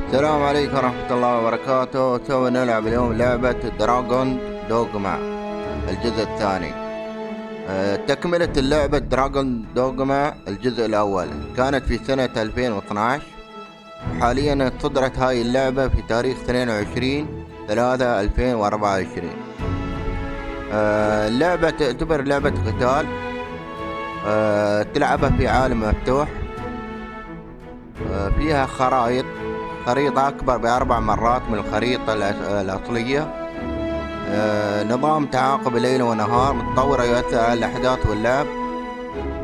السلام عليكم ورحمة الله وبركاته. سوف نلعب اليوم لعبة دراغونز دوغما الجزء الثاني. تكملة اللعبة دراغونز دوغما الجزء الأول كانت في سنة 2012. حاليا صدرت هاي اللعبة في تاريخ 22/3/2024. اللعبة تعتبر لعبة قتال، تلعبها في عالم مفتوح، فيها خريطة أكبر ب4 مرات من الخريطة الأصلية، نظام تعاقب ليل ونهار متطور يؤثر على الأحداث واللعب،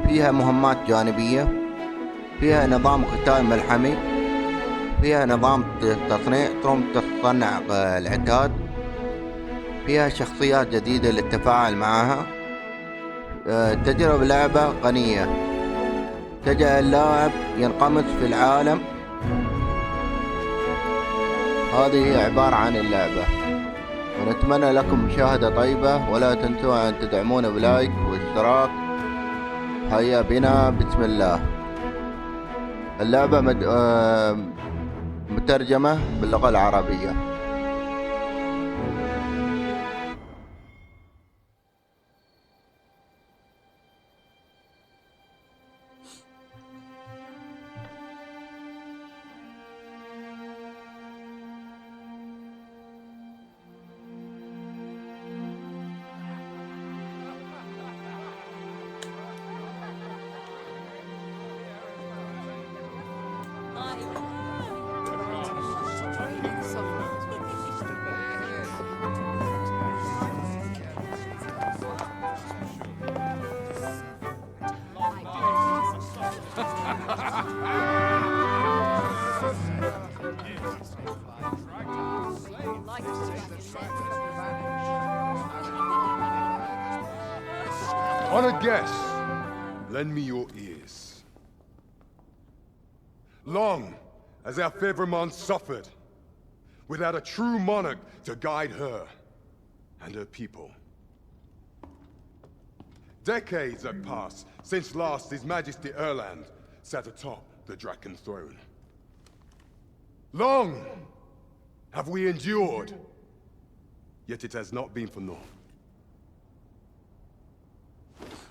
فيها مهمات جانبية، فيها نظام قتال ملحمي، فيها نظام تصنيع تصنع العتاد، فيها شخصيات جديدة للتفاعل معها. تجربة لعبة غنية تجعل اللاعب ينقمص في العالم. هذه هي عبارة عن اللعبة، ونتمنى لكم مشاهدة طيبة، ولا تنسوا أن تدعمونا بلايك واشتراك. هيا بنا بسم الله. اللعبة مترجمة باللغة العربية. Honored guests, lend me your ears. Long has our Fevremonde suffered without a true monarch to guide her and her people. Decades have passed since last His Majesty Erland sat atop the Draken throne. Long have we endured, yet it has not been for naught.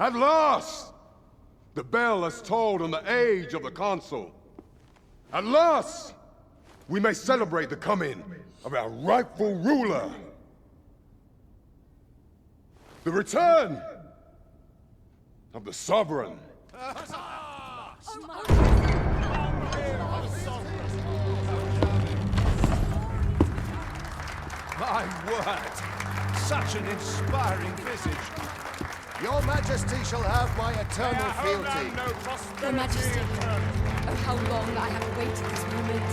At last, the bell has tolled on the age of the console. At last, we may celebrate the coming of our rightful ruler. The return of the sovereign. My word! Such an inspiring visage. Your Majesty shall have my eternal fealty. Your Majesty, oh how long I have awaited this moment.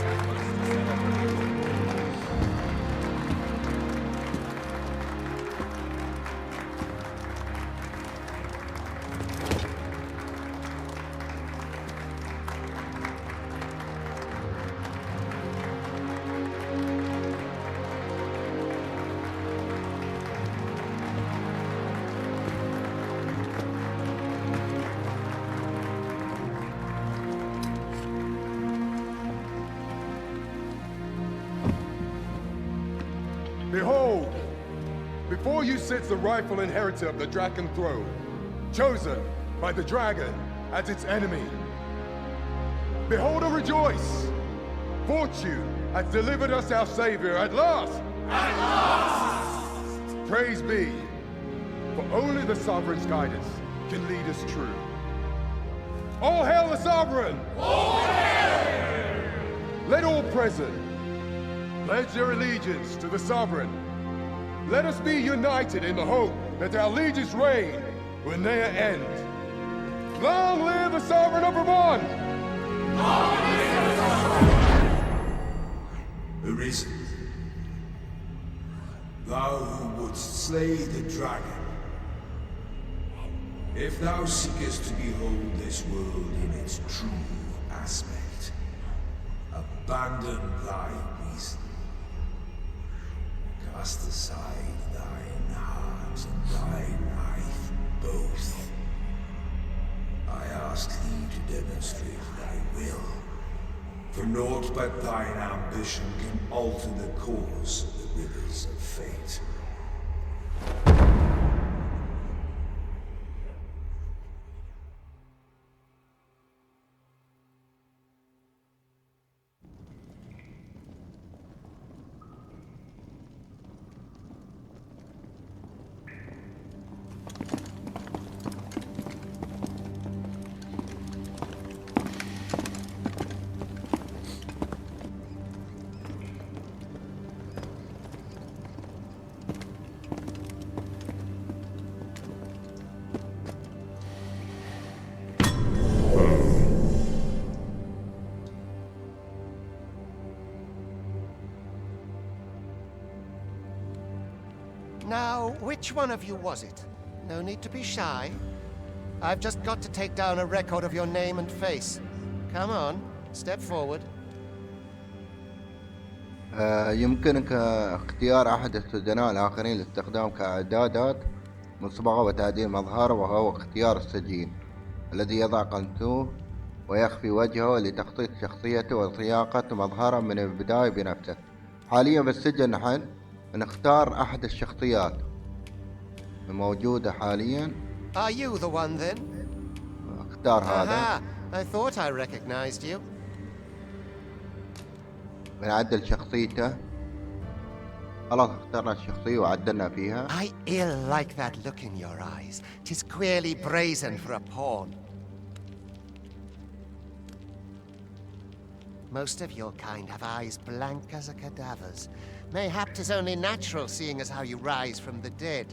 Behold, before you sits the rightful inheritor of the Draken throne, chosen by the dragon as its enemy. Behold and rejoice! Fortune has delivered us our savior at last! At last! Praise be, for only the sovereign's guidance can lead us true. All hail the sovereign! All hail! Let all present pledge their allegiance to the sovereign. Let us be united in the hope that our liege's reign will ne'er end. Long live the sovereign of Vermont! Long live the sovereign! Arisen, thou who wouldst slay the dragon, if thou seekest to behold this world in its true aspect, abandon thy reason. Cast aside thine heart and thy life both. I ask thee to demonstrate thy will For naught but thine ambition can alter the course of the rivers of fate. Now, which one of you was it? No need to be shy. I've just got to take down a record of your name and face. Come on, step forward. يمكنك اختيار أحد السجناء الآخرين لاستخدام كإعدادات مصبغة وتعديل مظهره، وهو اختيار السجين الذي يضع قنته ويخفي وجهه لتخطيط شخصيته وصياغة مظهره من البداية بنفسه. حاليا بالسجن نحن نختار أحد الشخصيات الموجودة حاليا. Are you the one then? اختار هذا. Aha, I thought I recognized you. بنعدل شخصيته. خلاص اخترنا الشخصية وعدلنا فيها. I ill like that look in your eyes. 'Tis queerly brazen for a pawn. Most of your kind have eyes blank as a cadaver's. Mayhap 'tis only natural, seeing as how you rise from the dead.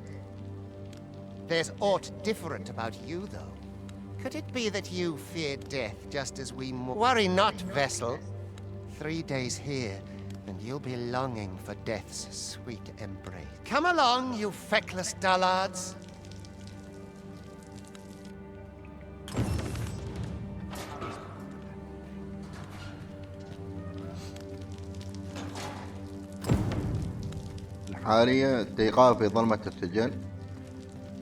There's aught different about you, though. Could it be that you fear death just as we Worry not, vessel. 3 days here, and you'll be longing for death's sweet embrace. Come along, you feckless dullards. حاليا استيقاظ في ظلمة السجن.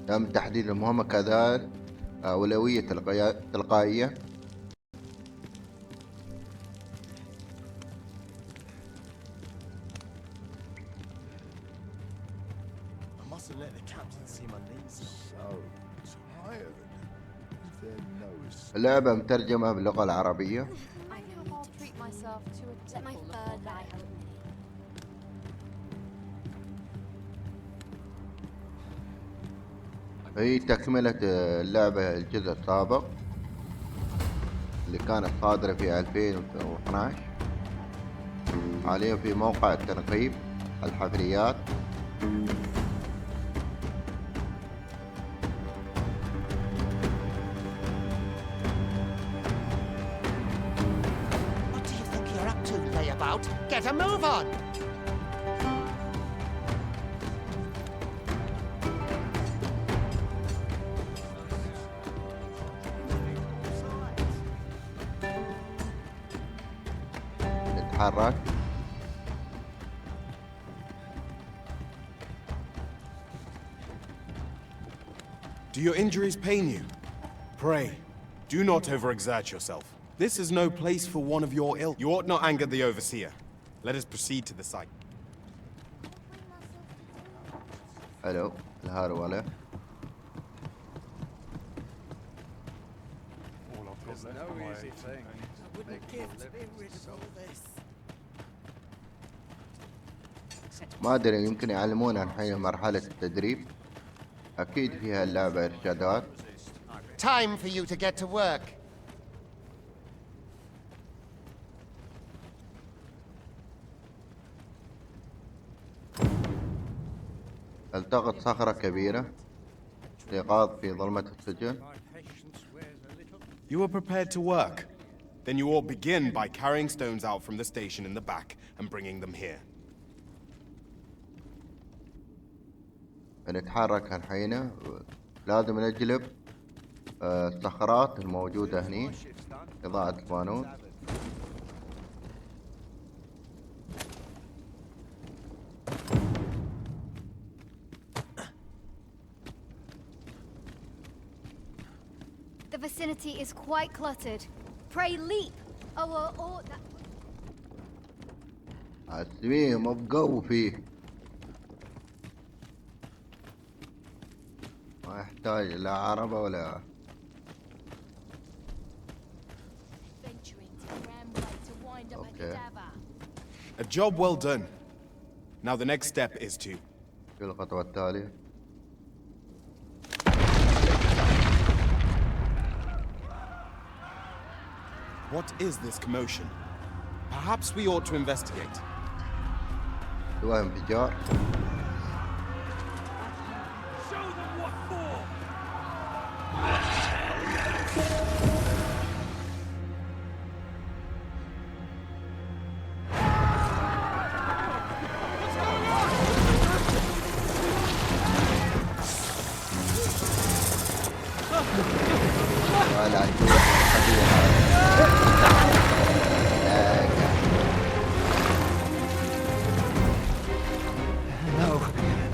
تم تحديد المهمة كذلك أولوية تلقائية. اللعبة مترجمة باللغة العربية. هي تكملة اللعبة الجزء السابق اللي كانت صادرة في 2012. حاليا في موقع التنقيب الحفريات. What do you think you're up to, layabout? Get a move on! نتحرك. Do your injuries pain you? Pray, do not overexert yourself. This is no place for one of your ilk. You ought not anger the overseer. Let us proceed to the site. حلو الهرولة. ما أدري يمكن يعلمونا الحين مرحلة التدريب. أكيد فيها اللعبة إرشادات. Time for you to get to work. التقط صخرة كبيرة. استيقاظ في ظلمة السجن. You are prepared to work. Then you ought begin by carrying stones out from the station in the back and bringing them here. نتحرك الحين. لازم نجلب الصخرات الموجودة هني. إضاءة القانون. The vicinity is quite cluttered. Pray leap! Or that... اسميه مو بقوي فيه. ما يحتاج لا عربة ولا اوكي. A job well done. Now the next step is to... شو الخطوة التالية؟ What is this commotion? Perhaps we ought to investigate. سواء انفجار. ولا تروح No,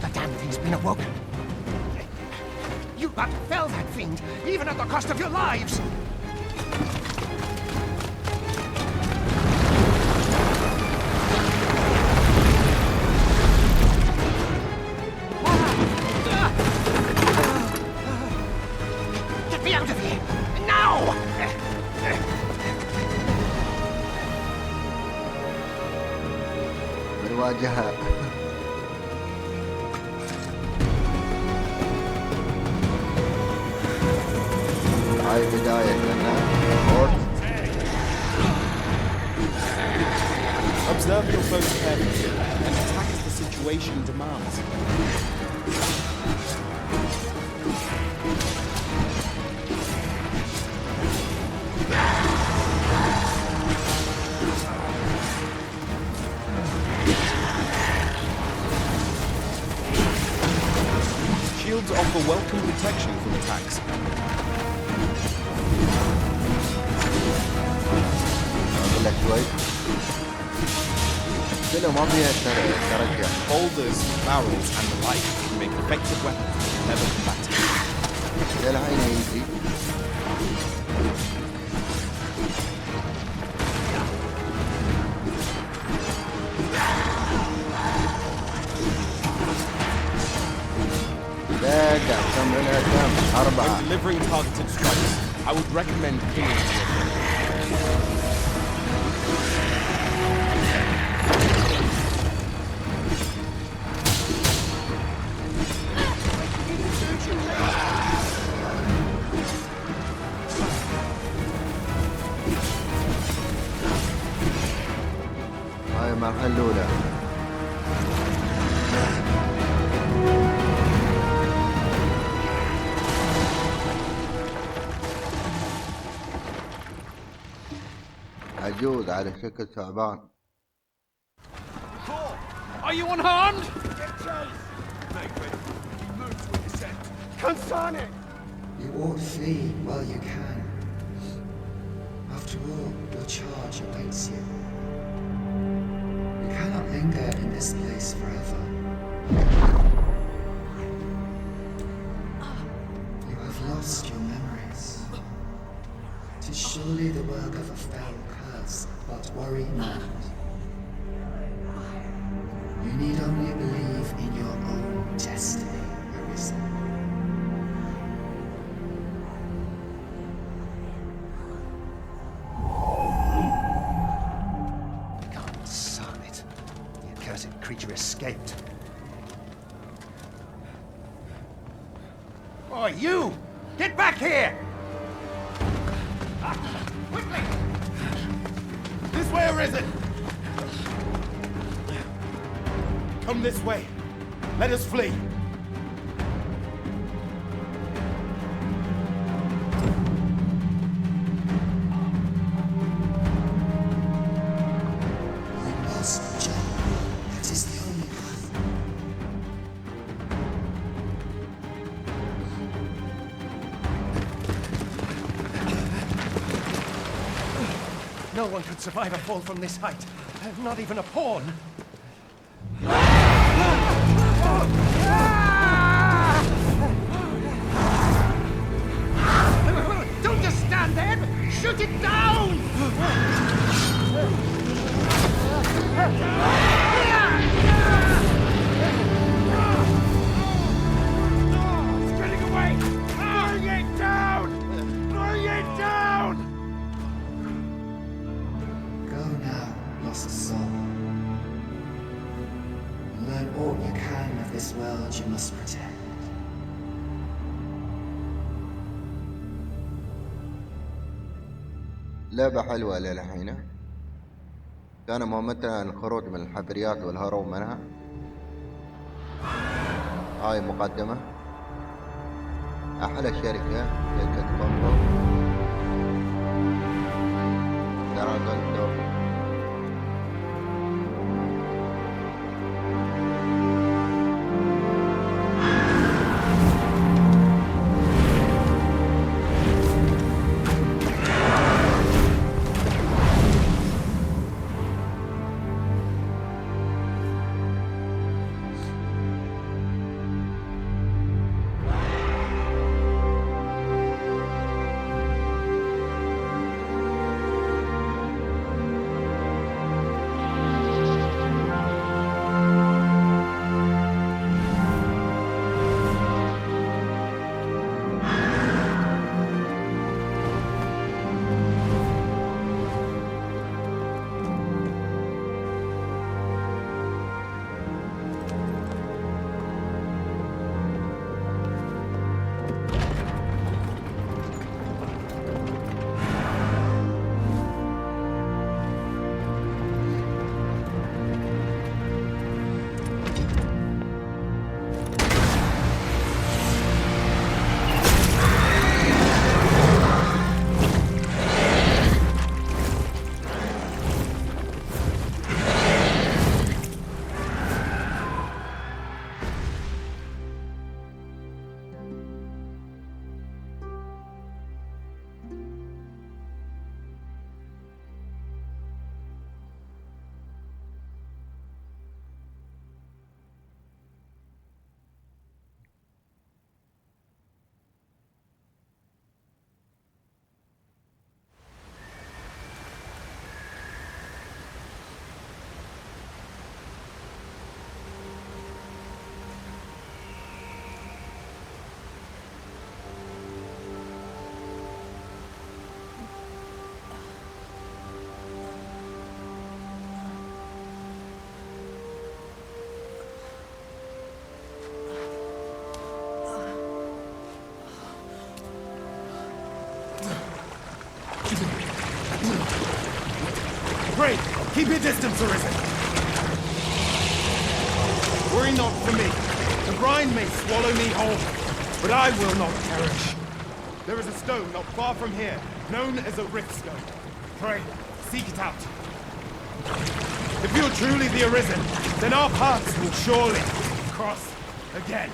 the damn thing's been awoken. You but fell that fiend, even at the cost of your lives. Get me out of here, now! بالواجهة. هاي بداية لنا. Observe your foes carefully and attack as the situation demands. Shields offer welcome protection from attacks. أقول لك شوي. كله ما فيها ترجع. Boulders, barrels, and the like can make effective weapons for clever combatants. للحين يجي. دقع كم منها كم؟ 4. When delivering targeted strikes, I would recommend pinging to your friend. هاي المرحلة الأولى. عجوز على شكل ثعبان. Are you unharmed? You ought to flee while you can. After all, your charge awaits you. You cannot linger in this place forever. You have lost your memories. 'Tis surely the work of a fell curse, but worry not. You need only believe in your own destiny, Arisen. God son it. The accursed creature escaped. Oh, you! Get back here! Quickly! This way, Arisen! Come this way. Let us flee. We must jump. That is the only path. No one could survive a fall from this height. Not even a pawn. Don't just stand there! Shoot it down! lost soul. Learn all you can of this world you must protect. لعبة حلوة للحين. كان مهمتنا الخروج من الحفريات والهروب منها. هاي مقدمة. أحلى شركة يتضمن دراغونز. Pray, keep your distance, Arisen. Worry not for me. The brine may swallow me whole, but I will not perish. There is a stone not far from here, known as a rift stone. Pray, seek it out. If you're truly the Arisen, then our paths will surely cross again.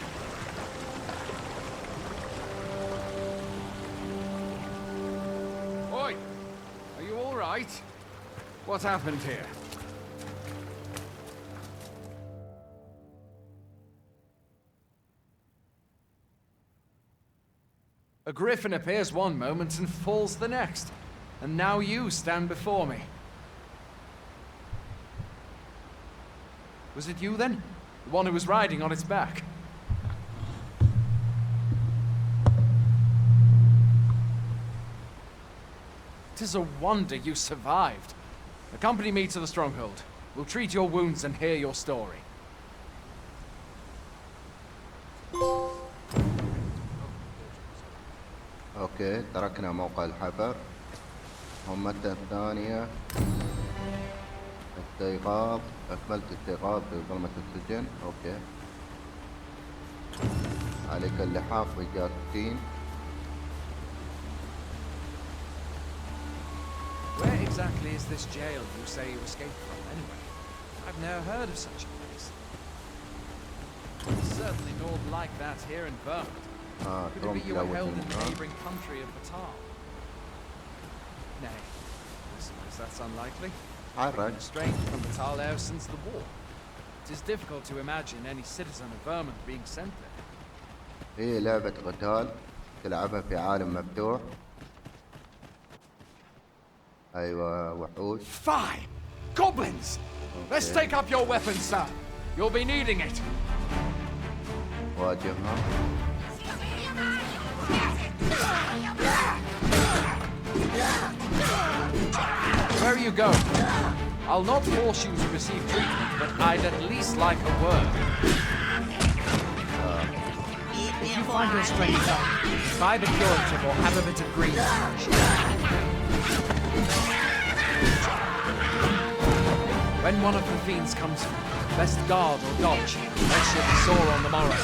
Oi! Are you all right? What happened here? A griffin appears one moment and falls the next. And now you stand before me. Was it you then? The one who was riding on its back? Tis a wonder you survived. Accompany me to the stronghold. We'll treat your wounds and hear your story. اوكي، تركنا موقع الحفر. مهمتنا الثانية استيقاظ. أكملت استيقاظ في ظلمة السجن. اوكي، عليك اللحاق بجاستين. Where exactly is this jail you say you escaped from, anyway? I've never heard of such a place. There's certainly naught like that here in Vermont. Could it be you were held in the neighbouring country of Batal? Nay, I suppose that's unlikely. Alright. Estranged from Batal ever since the war. It is difficult to imagine any citizen of Vermont being sent there. هي لعبة قتال تلعبها في عالم مفتوح. أيوة وحوش. Fine! Goblins! Let's take up your weapons, sir. You'll be needing it. واجهها. Where are you going? I'll not force you to receive treatment, but I'd at least like a word. If you find your strength up, try the curative or have a bit of green. When one of the fiends comes for you, best guard or dodge, else you'll be sore on the morrow.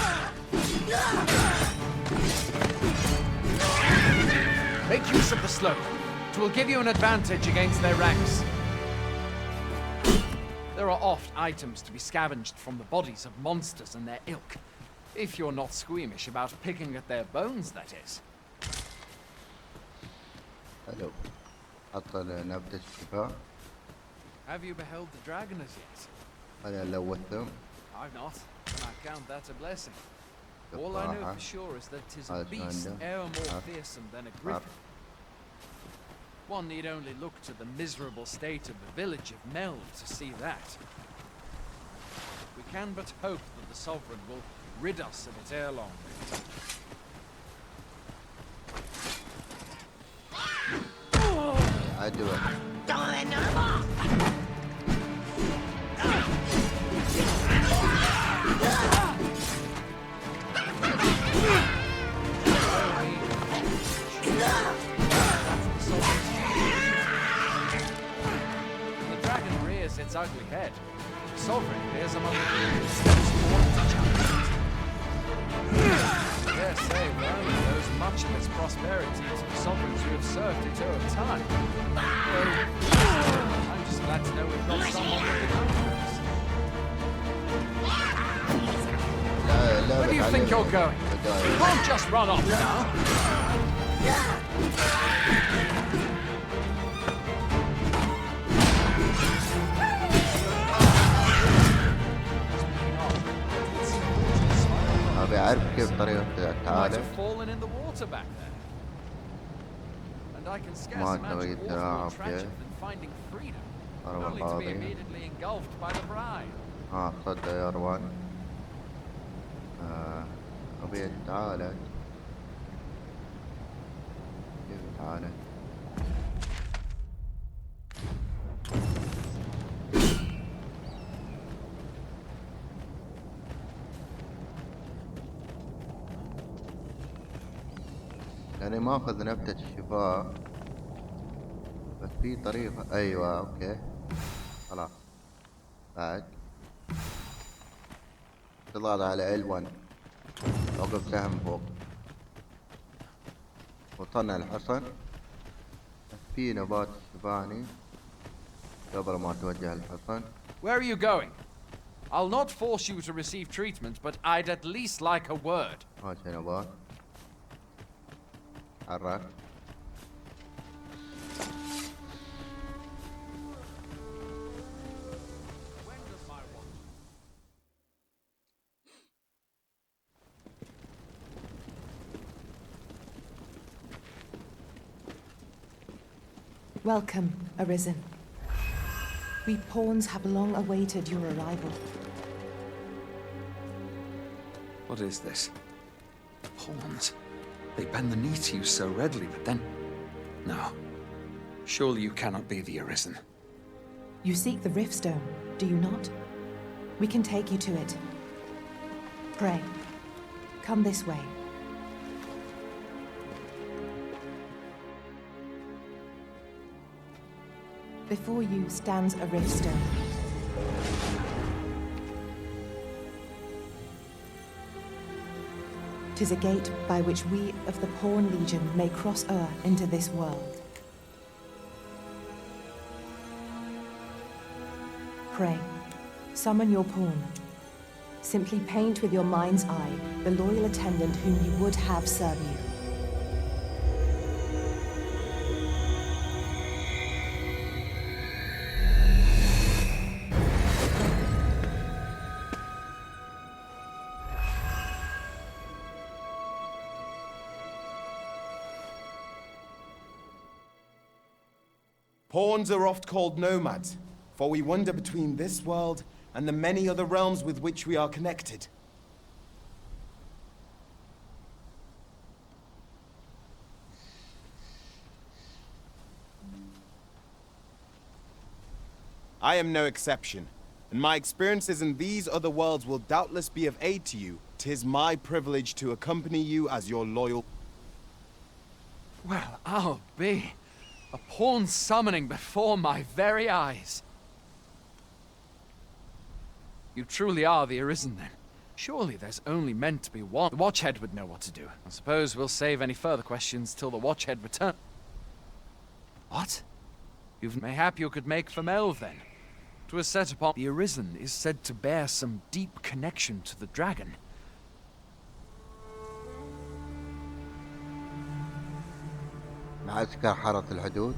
Make use of the slope. It will give you an advantage against their ranks. There are oft items to be scavenged from the bodies of monsters and their ilk. If you're not squeamish about picking at their bones, that is. حلو. حط نبتة الشفاء. Have you beheld the dragon as yet? هذا لوثهم. I've not, and I count that a blessing. All I know for sure is that 'tis a beast e'er more fearsome than a griffin. One need only look to the miserable state of the village of Mel to see that. We can but hope that the Sovereign will rid us of it ere long. I do it. The dragon rears its ugly head. The Sovereign appears among the people steps forward to challenge it. Dare say, Vernon owes much of its prosperity to the sovereigns who have served it over time. Though, I'm just glad to know we've got someone with the confidence. Where do you think you're going? You can't just run off now. أبي أعرف كيف طريقة Might التعالج. have fallen in the water back there. And I can scarce ما imagine تبغى water more تلعب tragic فيه. than finding freedom, ضربة only to be قاضية. immediately engulfed by the bride. صدق يا روان. أبي أتعالج. كيف أتعالج؟ يعني ماخذ نبتة الشفاء، بس في طريقة. أيوة أوكي خلاص. بعد تضغط على L1 توقف سهم فوق. وصلنا الحصن. في نبات شفاني قبل ما توجه الحصن. Where are you going? I'll not force you to receive treatment, but I'd at least like a word. هذا شي نبات. حرك. Welcome, Arisen. We pawns have long awaited your arrival. What is this? Pawns. They bend the knee to you so readily, but then... No. Surely you cannot be the Arisen. You seek the Riftstone, do you not? We can take you to it. Pray, come this way. Before you stands a Riftstone. Tis a gate by which we of the Pawn Legion may cross o'er into this world. Pray, summon your pawn. Simply paint with your mind's eye the loyal attendant whom you would have serve you. Pawns are oft called nomads, for we wander between this world and the many other realms with which we are connected. I am no exception, and my experiences in these other worlds will doubtless be of aid to you. 'Tis my privilege to accompany you as your loyal... Well, I'll be. A pawn summoning before my very eyes. You truly are the Arisen, then. Surely there's only meant to be one. The Watchhead would know what to do. I suppose we'll save any further questions till the Watchhead return. What? Mayhap you could make for Melv, then. 'Twas set upon the Arisen is said to bear some deep connection to the dragon. معسكر حرس الحدود،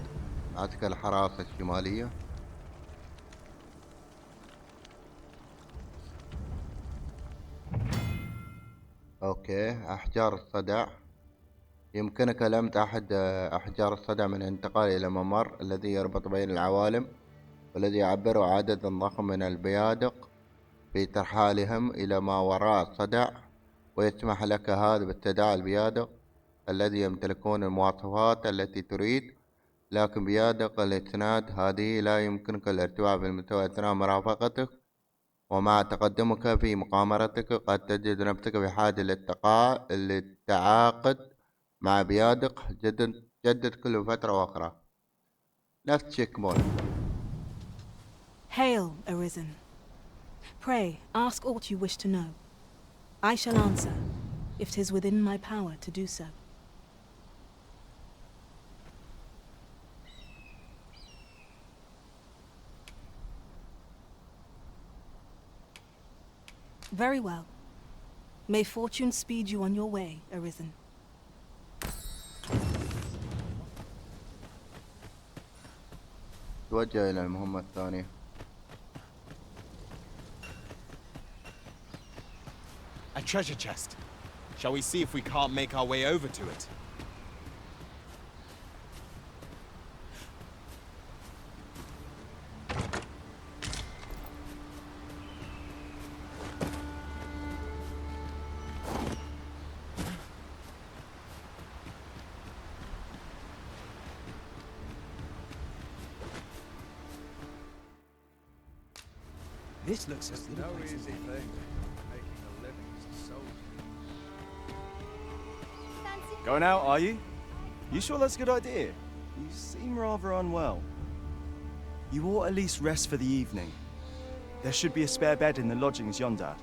معسكر الحراسة الشمالية. اوكي، احجار الصدع. يمكنك لمس احد احجار الصدع من الانتقال الى ممر الذي يربط بين العوالم، والذي يعبر عدد ضخم من البيادق في ترحالهم الى ما وراء الصدع، ويسمح لك هذا باستدعاء البيادق الذي يمتلكون المواصفات التي تريد، لكن بيادق الإسناد هذه لا يمكنك الارتفاع بالمستوى أثناء مرافقتك، ومع تقدمك في مغامرتك قد تجد نفسك بحاجة للتعاقد مع بيادق جدد كل فترة أخرى. نفس تشيك مول. Hail, Arisen. Pray, ask aught you wish to know. I shall answer, if 'tis within my power to do so. Very well. May fortune speed you on your way, Arisen. توجه إلى المهمة الثانية. A treasure chest. Shall we see if we can't make our way over to it? This looks as no easy thing, making a living as a soldier. Going out, are you? You sure that's a good idea? You seem rather unwell. You ought at least rest for the evening. There should be a spare bed in the lodgings yonder.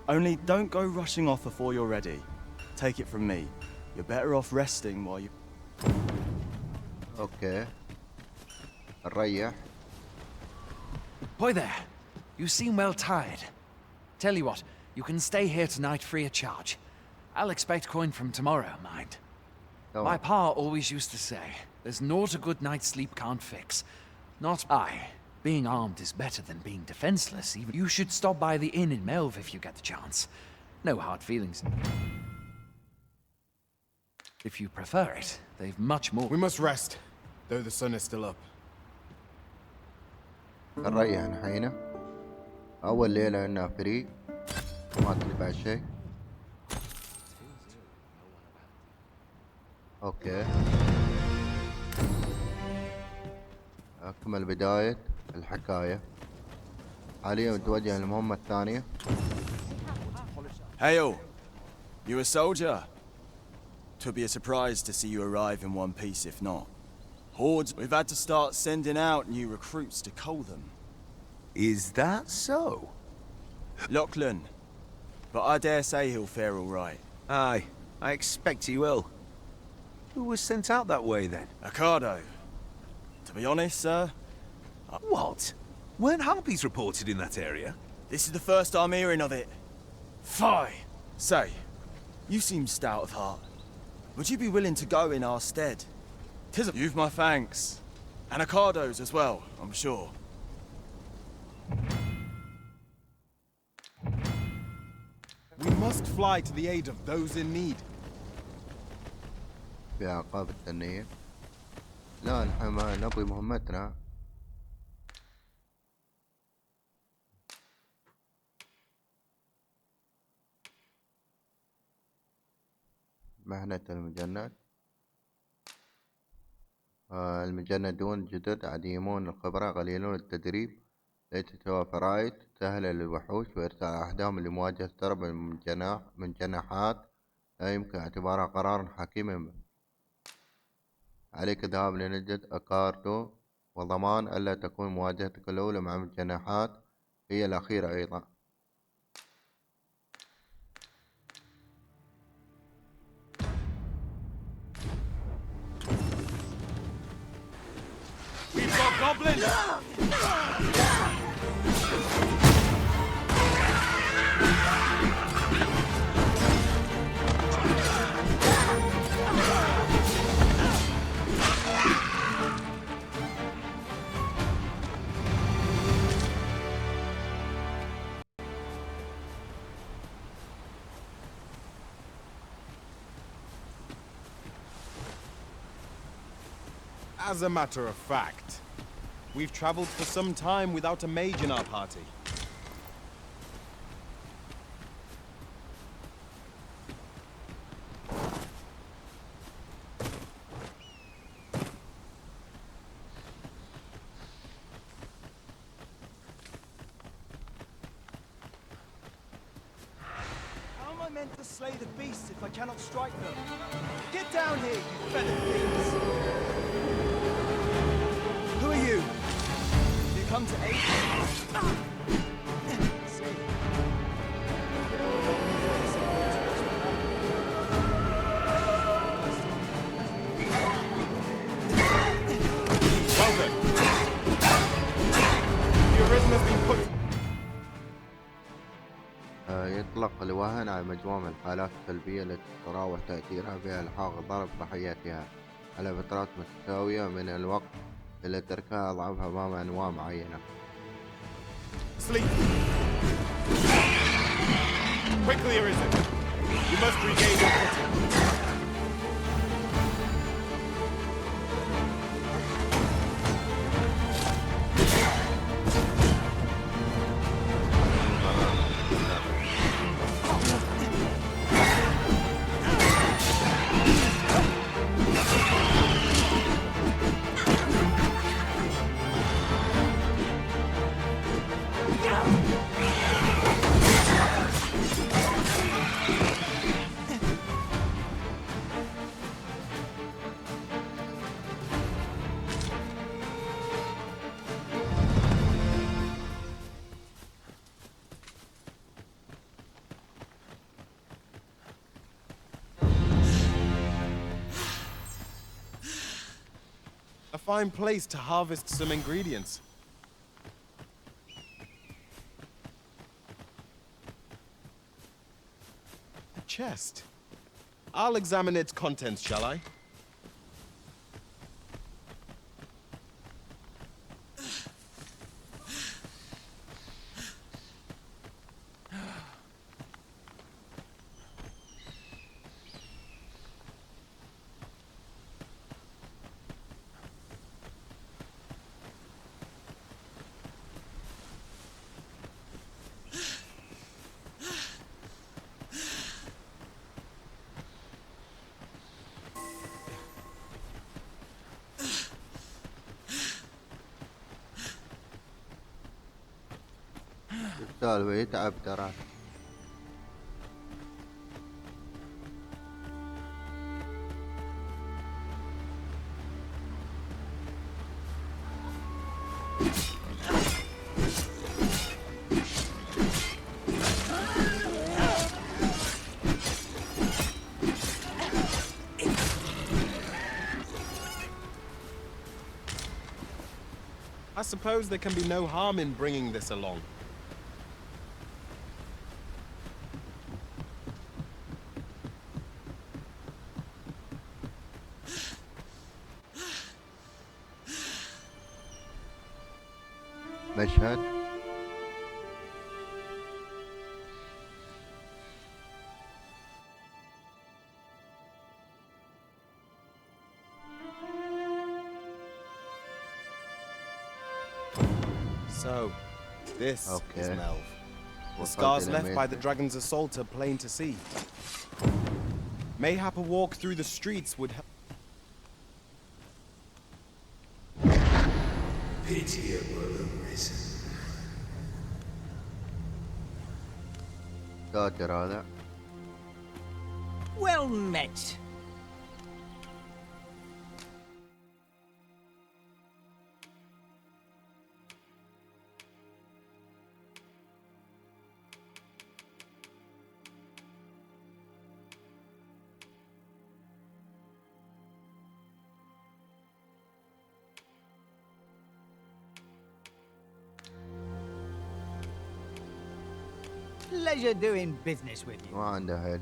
Only don't go rushing off before you're ready. Take it from me. You're better off resting while you... Okay. ريح. Boy there. You seem well tired. Tell you what, you can stay here tonight free of charge. I'll expect coin from tomorrow, mind. My pa always used to say, there's naught a good night's sleep can't fix. Not I. Being armed is better than being defenseless. Even you should stop by the inn in Melv if you get the chance. No hard feelings. If you prefer it, they've much more. We must rest, though the sun is still up. نريح نحينا. أول ليلة إنها فري، ما تدفع شيء. أوكي. أكمل بداية الحكاية. حاليا متوجه للمهمة الثانية. Hail! You a soldier? 'Twould be a surprise to see you arrive in one piece if not. Hordes, we've had to start sending out new recruits to cull them. Is that so? Lachlan. But I dare say he'll fare all right. Aye, I expect he will. Who was sent out that way then? Ocado. To be honest, sir... What? Weren't harpies reported in that area? This is the first I'm hearing of it. Fie! Say, you seem stout of heart. Would you be willing to go in our stead? You've my thanks. And Ocado's as well, I'm sure. We must fly to the aid of those in need. في عقاب التنية. لا نحن ما نبغي مهمتنا. مهنة المجند. المجندون الجدد عديمون الخبرة قليلون التدريب، ليست فرائد سهلة للوحوش، وإرسال أحدهم لمواجهة ضرب من جناحات لا يمكن اعتبارها قرارا حكيما. عليك الذهاب لنجد أكاردو وضمان ألا تكون مواجهتك الأولى مع الجناحات هي الأخيرة أيضا. As a matter of fact, we've traveled for some time without a mage in our party. How am I meant to slay the beasts if I cannot strike them? Get down here, you feathered things! Who are you? You come to aid? Well done. Your rhythm has been put. يطلق الوهن على مجموعة من الحالات السلبية التي تتراوح تأثيرها في إلحاق ضرب ضحياتها على فترات متساوية من الوقت إلى تركها أضعافها أمام أنواع معينة. Sleep. Quickly, Arisen. You must regain your footing. A fine place to harvest some ingredients. A chest. I'll examine its contents, shall I? السالفة يتعب ترى. I suppose there can be no harm in bringing this along. مشهد So, this Okay. is Melv. The Well, scars fucking left by the amazing. dragon's assault are plain to see. Mayhap a walk through the streets would help. pitiable arisen. ساتر هذا. Well met. Pleasure doing business with you. ما عنده حيل.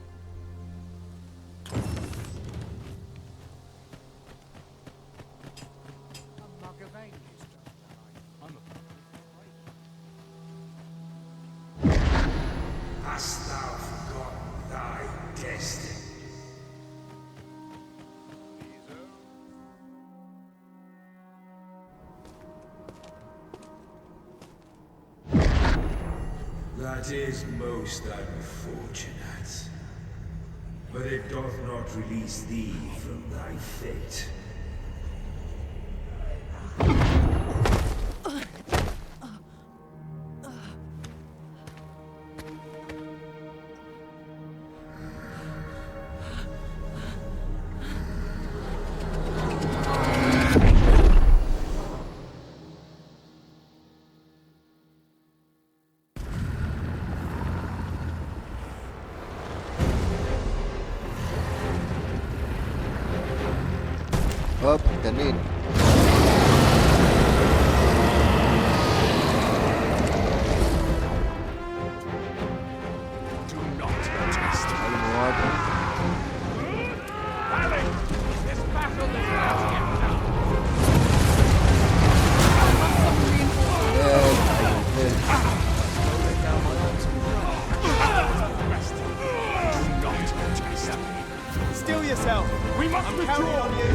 Hast thou forgotten thy destiny? That is most unfortunate. But it doth not release thee from thy fate. هوب تنين. Still yourself. We must I'm counting on you.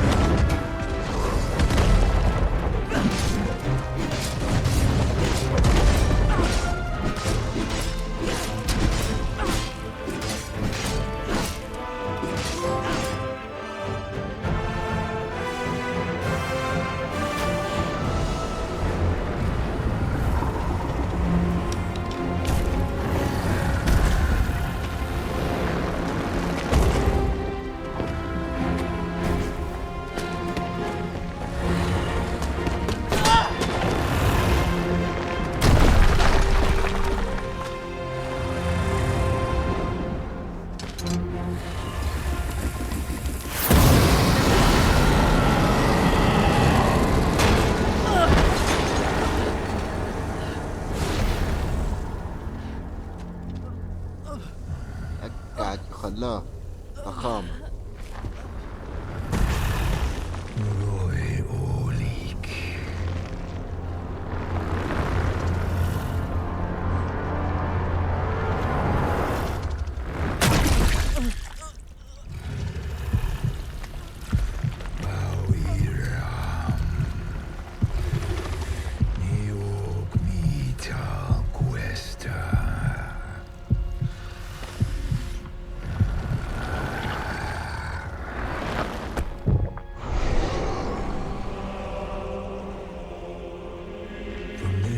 قاعد خلاه فخام.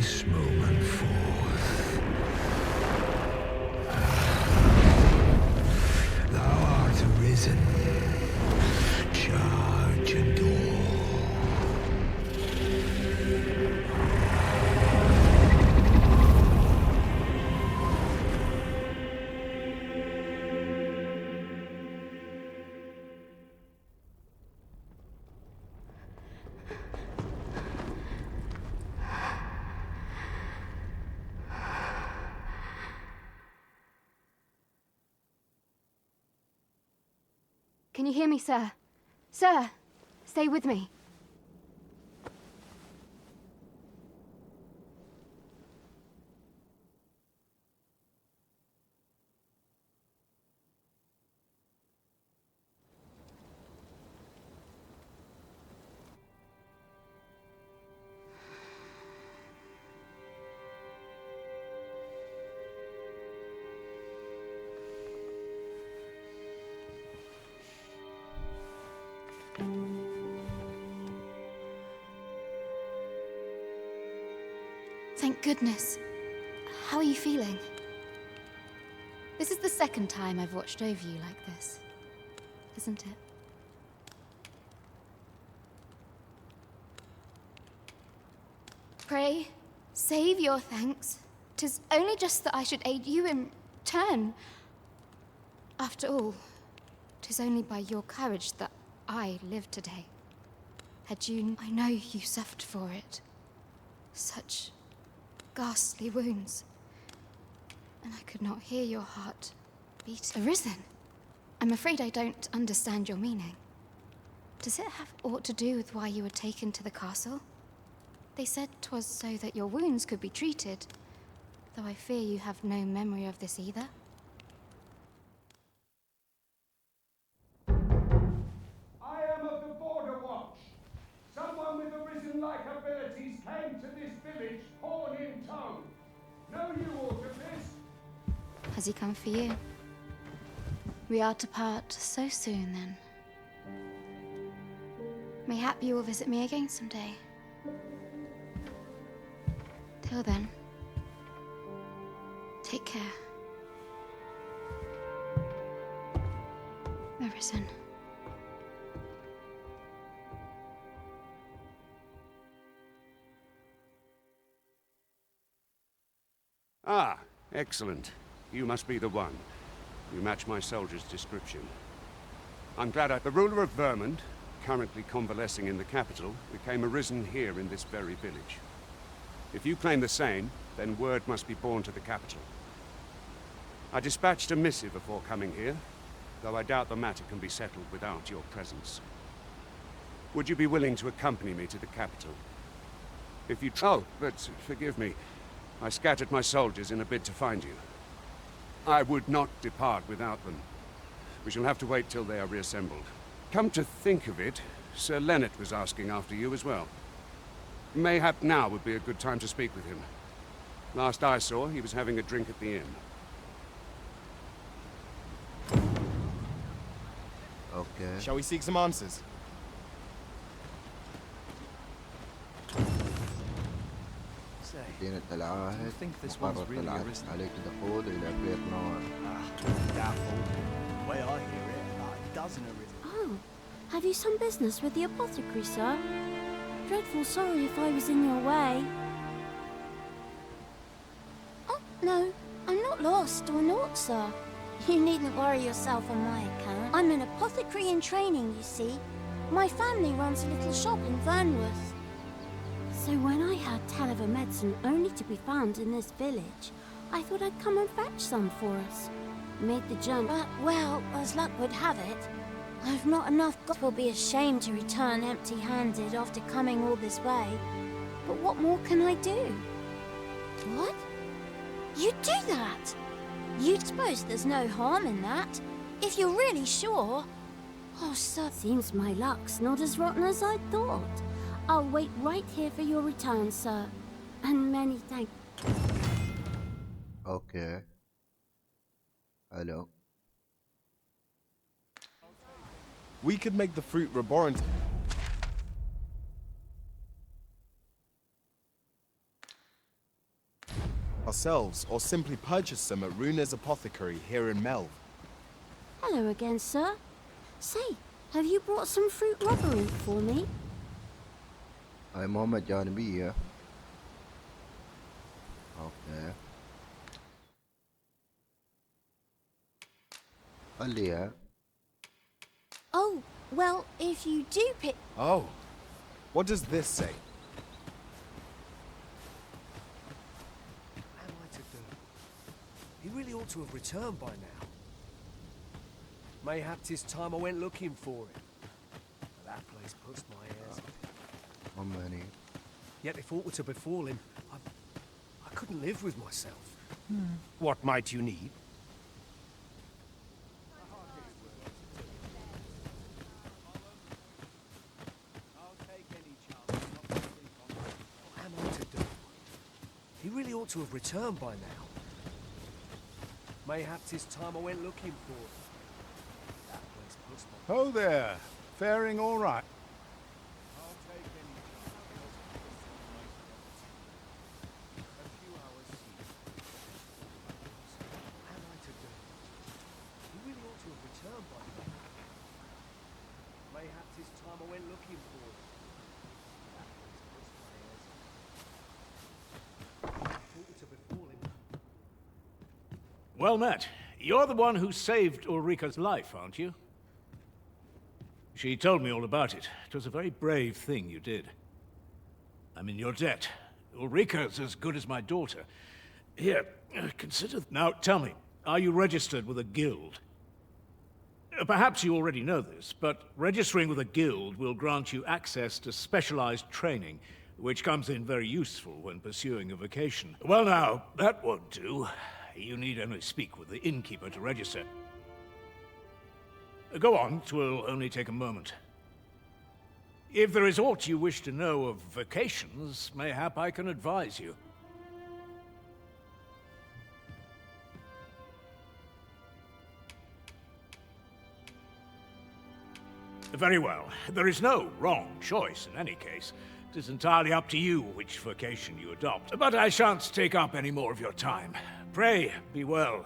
This moment forth, thou art arisen. Charge and Can you hear me, sir? Sir, stay with me. Thank goodness. How are you feeling? This is the second time I've watched over you like this, isn't it? Pray, save your thanks. 'Tis only just that I should aid you in turn. After all, 'tis only by your courage that I live today. Had you, I know you suffered for it. Such ghastly wounds. And I could not hear your heart beat. Arisen. I'm afraid I don't understand your meaning. Does it have aught to do with why you were taken to the castle? They said 'twas so that your wounds could be treated, though I fear you have no memory of this either. I am of the Border Watch. Someone with Arisen-like abilities came to this village, horn in tow. Know you aught of this? Has he come for you? We are to part so soon, then. Mayhap you will visit me again someday. Till then, take care. Arisen. Ah, excellent. You must be the one. You match my soldier's description. I'm glad the ruler of Vermund, currently convalescing in the capital, became arisen here in this very village. If you claim the same, then word must be borne to the capital. I dispatched a missive before coming here, though I doubt the matter can be settled without your presence. Would you be willing to accompany me to the capital? If you... Oh, but forgive me. I scattered my soldiers in a bid to find you. I would not depart without them. We shall have to wait till they are reassembled. Come to think of it, Sir Leonard was asking after you as well. Mayhap now would be a good time to speak with him. Last I saw, he was having a drink at the inn. Okay. Shall we seek some answers? مدينة العاهد مقرة العهد عليك دخول إلى بيت نار. Doubtful. The way I hear it, about a dozen Arisen. Oh, have you some business with the apothecary, sir? Dreadful sorry if I was in your way. Oh, no, I'm not lost or naught, sir. You needn't worry yourself on my account. I'm an apothecary in training, you see. My family runs a little shop in Vernworth. So when I heard tell of a medicine only to be found in this village, I thought I'd come and fetch some for us. Made the journey. But, well, as luck would have it, I've not enough got. Will be ashamed to return empty-handed after coming all this way. But what more can I do? What? You'd do that? You'd suppose there's no harm in that? If you're really sure? Oh, sir. Seems my luck's not as rotten as I thought. I'll wait right here for your return, sir. And many thanks. Okay. Hello. We could make the fruit reborn ourselves, or simply purchase them at Runa's apothecary here in Melv. Hello again, sir. Say, have you brought some fruit robbery for me? هاي مهمة جانبية. اوكي. خليها. Oh, well, if you do pick... Oh, what does this say? What am I to do? He really ought to have returned by now. Mayhap 'tis time I went looking for it. But that place puts my hairs up. How many? Yet if aught were to befall him, I couldn't live with myself. What might you need? What am I to do? He really ought to have returned by now. Mayhap 'tis time I went looking for it. That place puts my... Ho there! Faring all right? Well met. You're the one who saved Ulrika's life, aren't you? She told me all about it. It was a very brave thing you did. I'm in your debt. Ulrika's as good as my daughter. Here, consider... Now, tell me, are you registered with a guild? Perhaps you already know this, but registering with a guild will grant you access to specialized training, which comes in very useful when pursuing a vocation. Well now, that won't do. You need only speak with the innkeeper to register. Go on, 'twill only take a moment. If there is aught you wish to know of vocations, mayhap I can advise you. Very well. There is no wrong choice in any case. It is entirely up to you which vocation you adopt. But I shan't take up any more of your time. Pray, be well.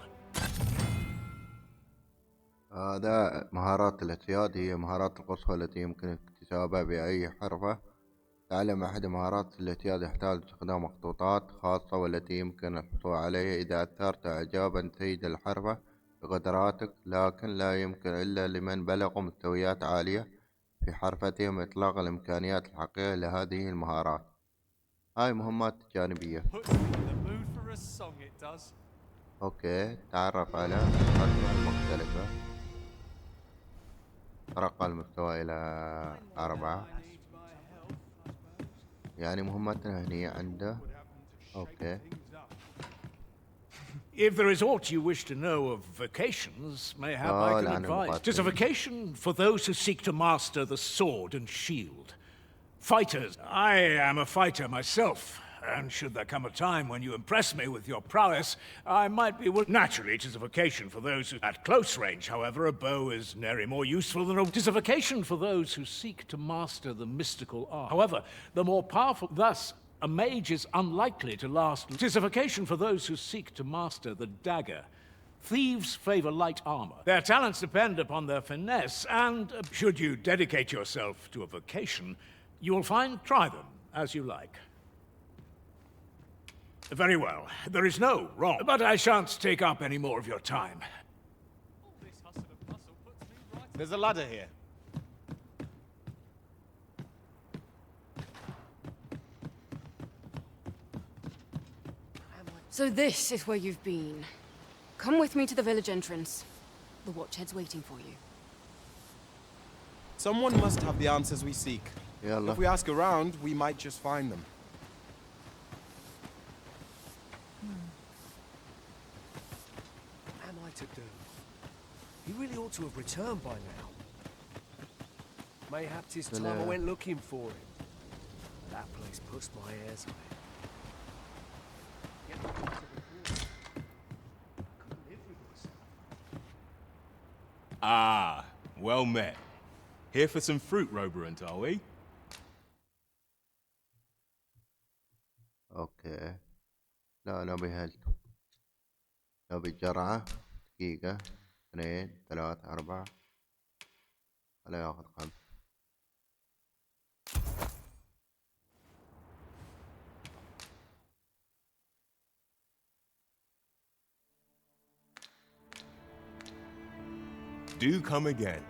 هذا مهارات الاعتياد هي مهارات القصوى التي يمكن اكتسابها بأي حرفة. تعلم أحد مهارات الاعتياد يحتاج استخدام مخطوطات خاصة والتي يمكن الحصول عليها إذا أثرت إعجابا سيد الحرفة بقدراتك، لكن لا يمكن إلا لمن بلغوا مستويات عالية في حرفتهم إطلاق الإمكانيات الحقيقية لهذه المهارات. هاي مهمات جانبية. أوكي، تعرف على الخدمة المختلفة. ترقى المستوى إلى 4. يعني مهمتنا هني عنده. أوكي. If there is aught you wish to know of vocations, mayhap I can advise. 'Tis a vocation for those who seek to master the sword and shield. Fighters. I am a fighter myself, and should there come a time when you impress me with your prowess, I might be willing. Naturally, 'tis a vocation for those who... At close range, however, a bow is nary more useful than a... 'Tis a vocation for those who seek to master the mystical art. However, the more powerful... Thus, a mage is unlikely to last. 'Tis a vocation for those who seek to master the dagger. Thieves favor light armor. Their talents depend upon their finesse, and should you dedicate yourself to a vocation, you will try them as you like. Very well. There is no wrong, but I shan't take up any more of your time. There's a ladder here. So this is where you've been. Come with me to the village entrance. The watchhead's waiting for you. Someone must have the answers we seek. If we ask around, we might just find them. What am I to do? He really ought to have returned by now. Mayhaps it's time I went looking for him. That place puts my hairs on it. Ah, well met. Here for some fruit, Roberant, are we? اوكي. لا نبي نبي جرعة. دقيقة 2 3 4. ولا ياخذ 5. Do come again.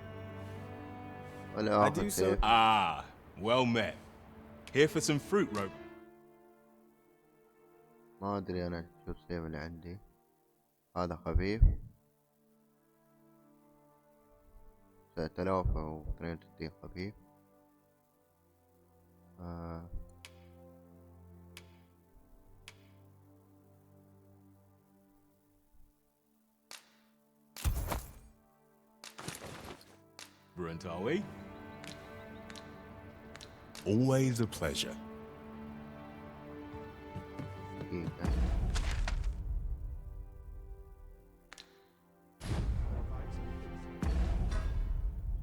I do so. Ah, well met. Here for some fruit, Rope. ما ادري انا شو السيف اللي عندي. هذا خفيف. 9062 خفيف. Roberant, are we? Always a pleasure.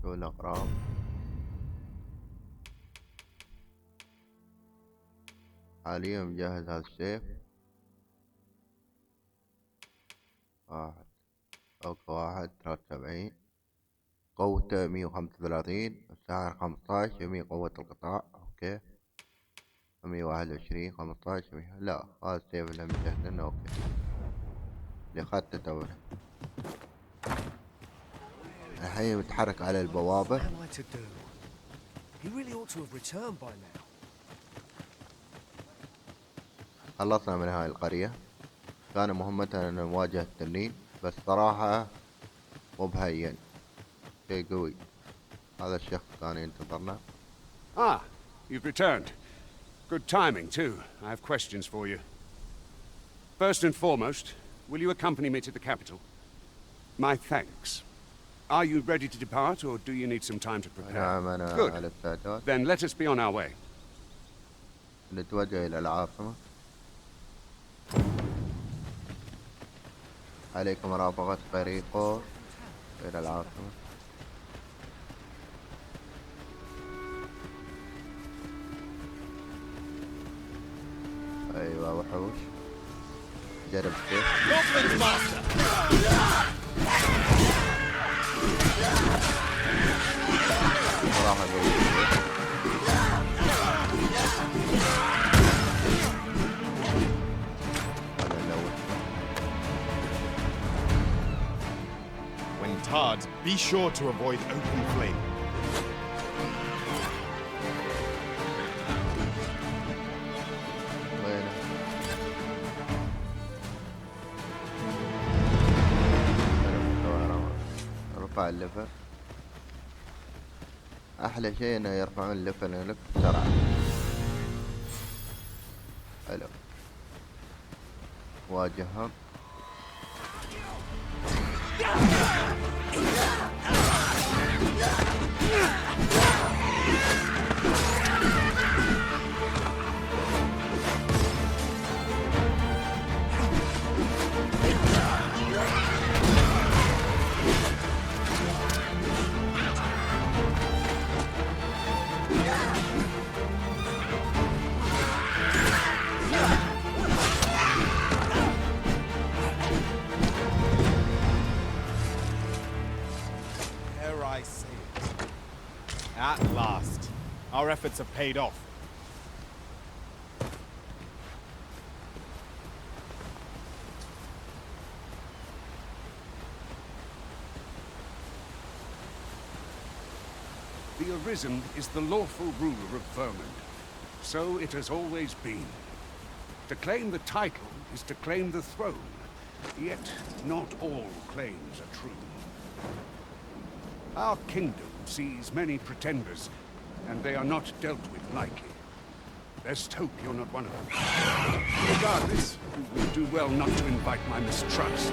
شو الأقراب؟ حاليا مجهز هذا السيف. 1 73 قوته 135 السعر 15 جميع قوة القطاع. اوكي 121 15 لا هذا السيف اللي مجهز لنا. اوكي اللي اخذته تونا. الحين بتحرك على البوابة. خلصنا من هاي القرية. كان مهمتنا ان نواجه التنين، بس صراحة مو بهين. شيء قوي. هذا الشخص كان ينتظرنا. Ah, you've returned. Good timing too. I have questions for you. First and foremost, will you accompany me to the capital? My thanks. Are you ready to depart, or do you need some time to prepare? Good. Then let us be on our way. نتوجه إلى العاصمة. عليكم مرافقة فريقه إلى العاصمة. أيوة وحوش. جرب السيف. صراحة When tarred, be sure to avoid open flame. رفع الليفل. احلى شيء انه يرفعون الليفل لك بسرعة. حلو. واجههم. At last, our efforts have paid off. The Arisen is the lawful ruler of Vermund. So it has always been. To claim the title is to claim the throne. Yet not all claims are true. Our kingdom sees many pretenders, and they are not dealt with lightly. Best hope you're not one of them. Regardless, you will do well not to invite my mistrust.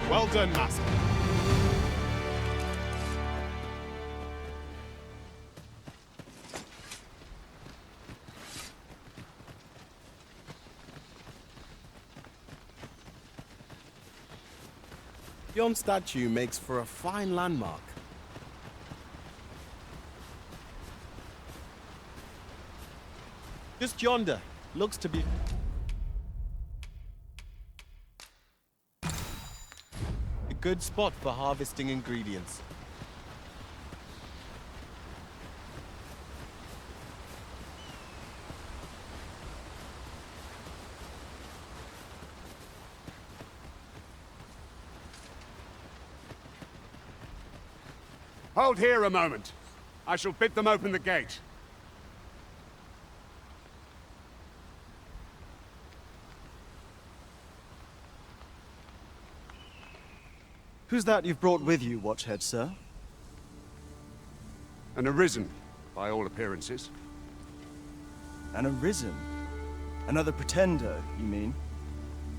Well done, Master. Yon statue makes for a fine landmark. Just yonder. Looks to be... a good spot for harvesting ingredients. Hold here a moment. I shall bid them open the gate. Who's that you've brought with you, Watchhead, sir? An arisen, by all appearances. An arisen? Another pretender, you mean?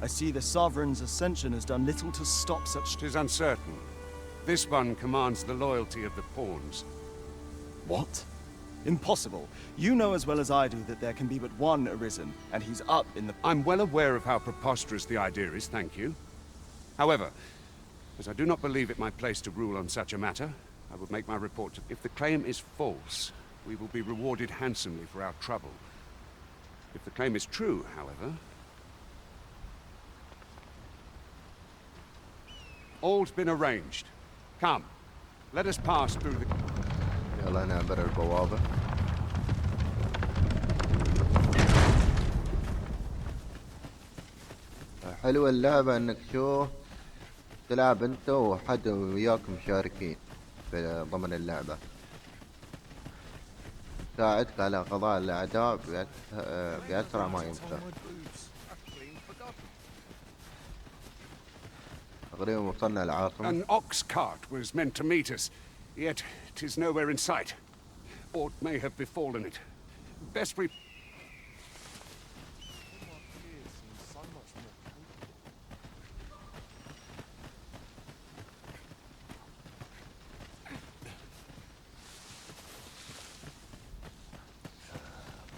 I see the Sovereign's ascension has done little to stop such... 'Tis uncertain. This one commands the loyalty of the pawns. What? Impossible. You know as well as I do that there can be but one arisen, and he's up in the... I'm well aware of how preposterous the idea is, thank you. However, as I do not believe it my place to rule on such a matter, I will make my report. If the claim is false, we will be rewarded handsomely for our trouble. If the claim is true, however... All's been arranged. Come, let us pass through the... يلا نعبر البوابة. حلوة اللعبة انك شو تلعب انت وحد وياك مشاركين في ضمن اللعبة. تساعدك على قضاء الأعداء بأسرع ما يمكن. تقريبا وصلنا العاصمة. An ox cart was meant to meet us, yet 'tis nowhere in sight. Aught may have befallen it. Best we...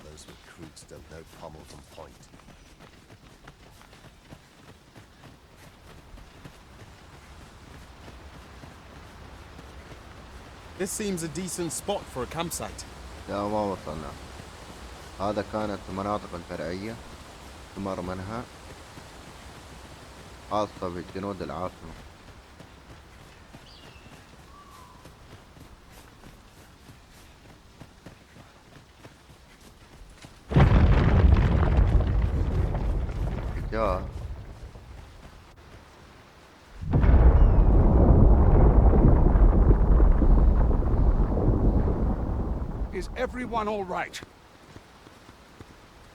Those recruits don't know pommel from point. This seems a decent spot for a campsite. لا ما وصلنا. هذا كانت المناطق الفرعية تمر منها خاصة بجنود العاصمة. جاء Is everyone all right?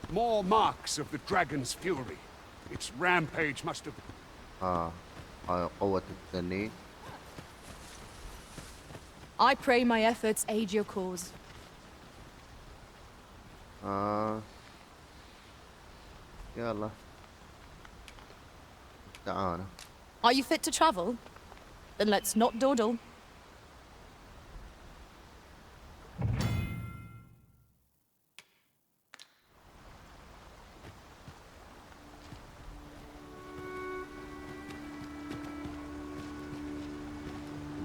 More marks of the dragon's fury. Its rampage must have... هاي قوة التنين. I pray my efforts aid your cause. يلا تعال. Are you fit to travel? Then let's not dawdle.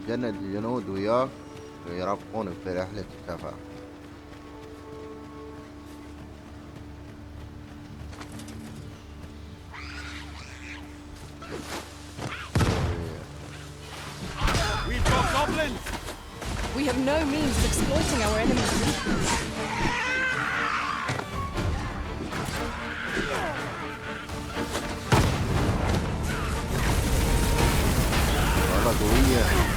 جند الجنود وياك ويرافقونك في رحلة السفر. We've got goblins! We have no means of exploiting our enemy's weakness. والله قوية.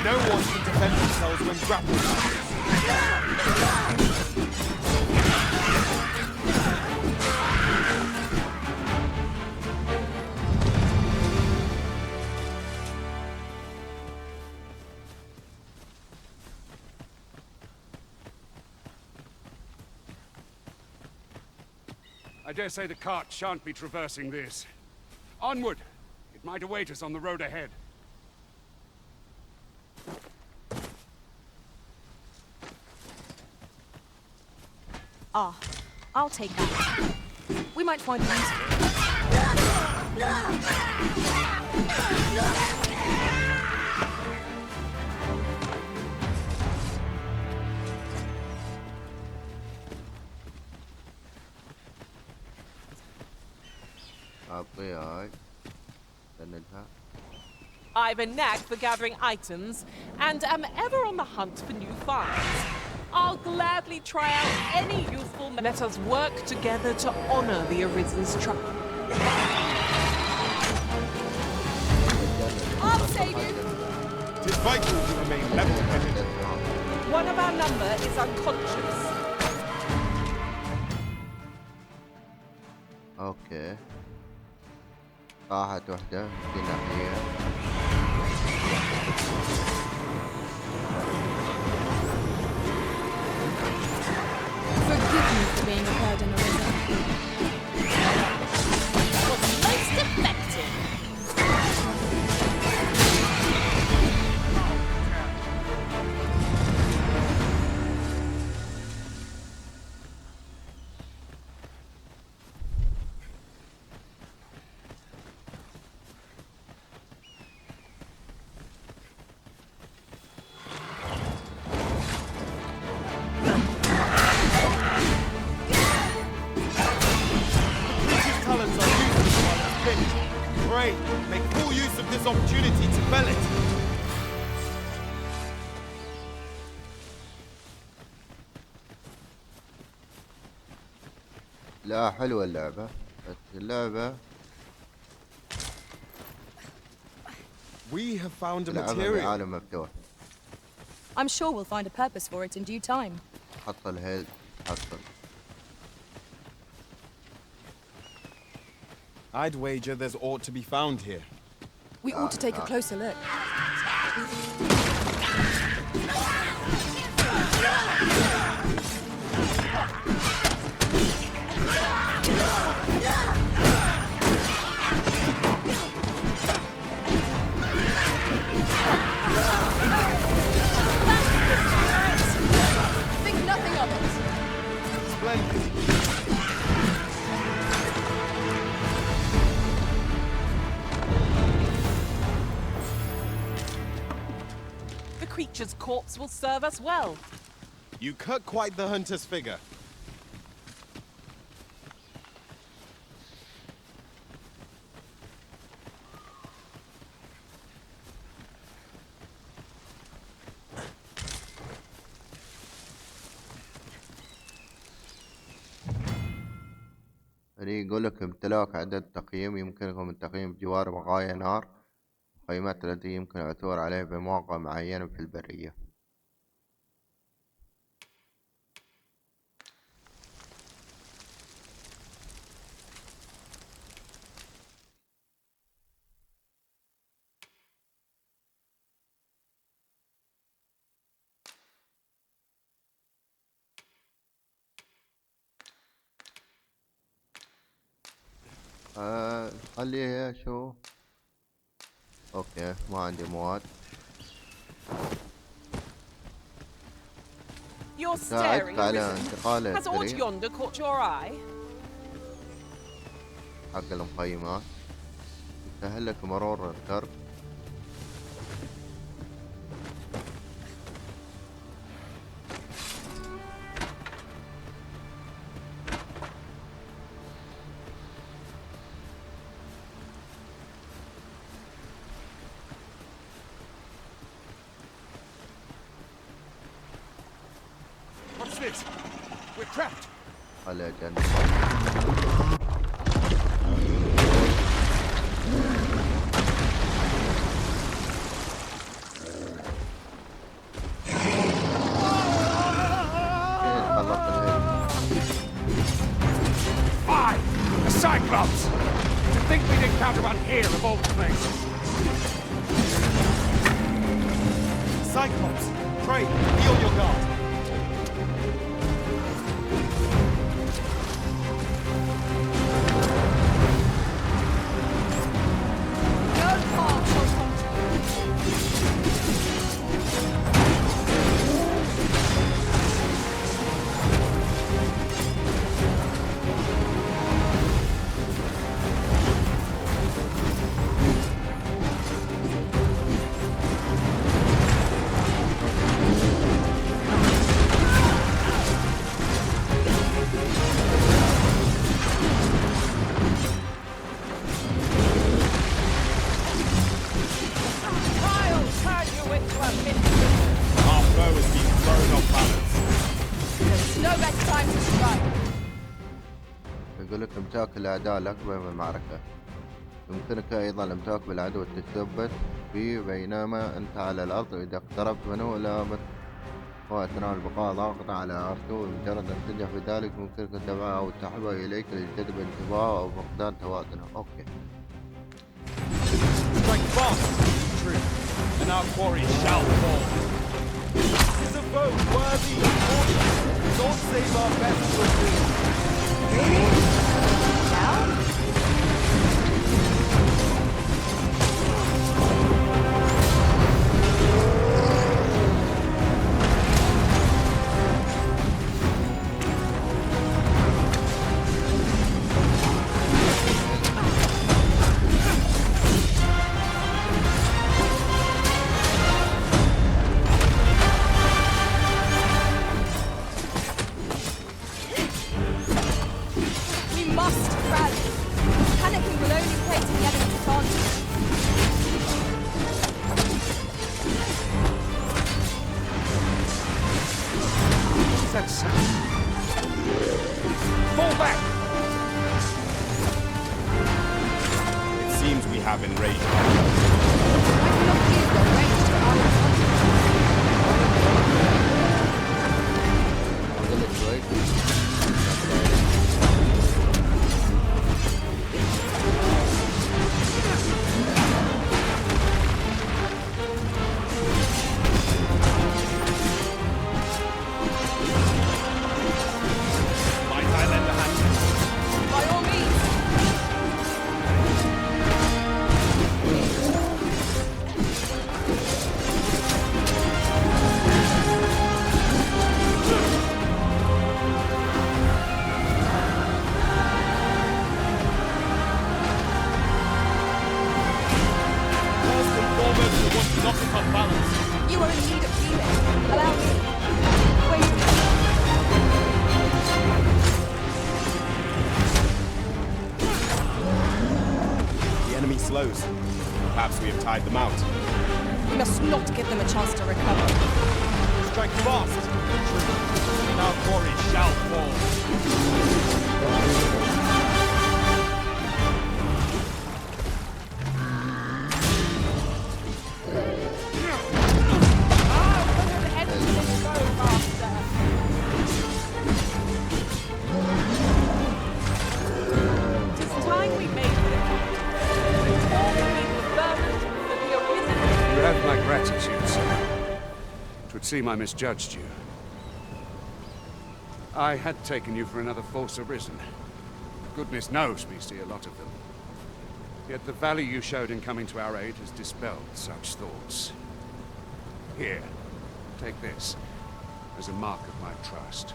No one can defend themselves when grappled. I dare say the cart shan't be traversing this. Onward! It might await us on the road ahead. Ah, I'll take that. We might find it useful. I've a knack for gathering items, and am ever on the hunt for new finds. I'll gladly try out any useful. Let us work together to honor the Arisen's trust. I'll save you. It is vital to remain level-headed. One of our number is unconscious. اوكي طاحت وحدة في ناحية. Forgive me for being a burden, Arisen. Was most effective. Make full use of this opportunity to fell it. لا حلوة اللعبة، بس اللعبة We have found a material. عالم مفتوح. I'm sure we'll find a purpose for it in due time. حصل هيل حصل. I'd wager there's aught to be found here. We ought to take a closer look. Think nothing of it. Splendid. The creature's corpse will serve us well. You cut quite the hunter's figure. يقول لك امتلاك عدد تقييم يمكنكم التقييم بجوار بقايا نار الخيمات التي يمكن العثور عليها بمواقع معينة في البرية. خليها شو اوكي ما عندي مواد. You're staring, على انتقال Has aught yonder caught your eye? حق المخيمات يسهل لك مرور الدرب. What's this? We're trapped. على جنب. Fine! A Cyclops! To think we'd encounter one here of all places. Cyclops! Pray, be on your guard. يقول لك امتلاك الأعداء الأكبر من المعركة. يمكنك أيضا الامتلاك بالعدو والتثبت فيه بينما أنت على الأرض، وإذا اقتربت منه لابد وأثناء البقاء ضاغطا على أرته، ومجرد أن تنجح في ذلك يمكنك تبعه أو تحبه إليك لجذب انتباهه أو فقدان توازنه. أوكي. Strike fast, true, and our quarry shall fall. This is a foe worthy of fortune. God save our best for thee. Really? Now? Fall back! It seems we have enraged. You are in need of healing. Allow me. Wait a minute. The enemy slows. Perhaps we have tired them out. We must not give them a chance to recover. Strike fast! And our quarry shall fall. Seem I misjudged you. I had taken you for another false arisen. Goodness knows we see a lot of them. Yet the value you showed in coming to our aid has dispelled such thoughts. Here, take this as a mark of my trust.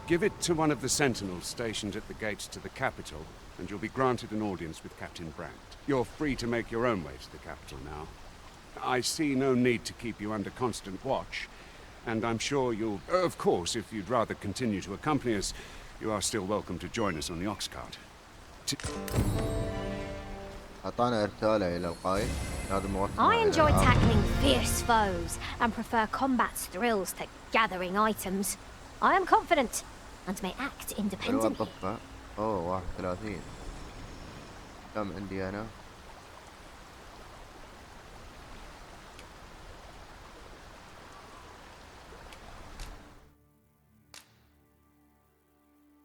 Give it to one of the sentinels stationed at the gates to the capital, and you'll be granted an audience with Captain Brandt. You're free to make your own way to the capital now. I see no need to keep you under constant watch, and I'm sure you'll... Of course, if you'd rather continue to accompany us, you are still welcome to join us on the ox cart. I enjoy tackling fierce foes and prefer combat's thrills to gathering items. I am confident and may act independently. اوه 31 كم عندي انا؟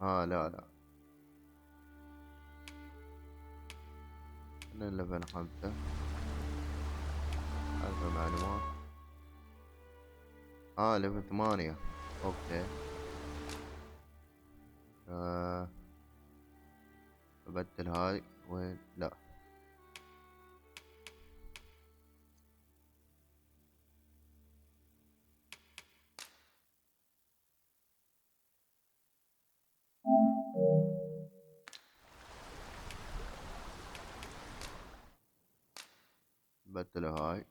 لا أنا ليفل 5 هذا معلومات. ليفل 8 اوكي. أبدل هاي وين؟ لا بدل هاي.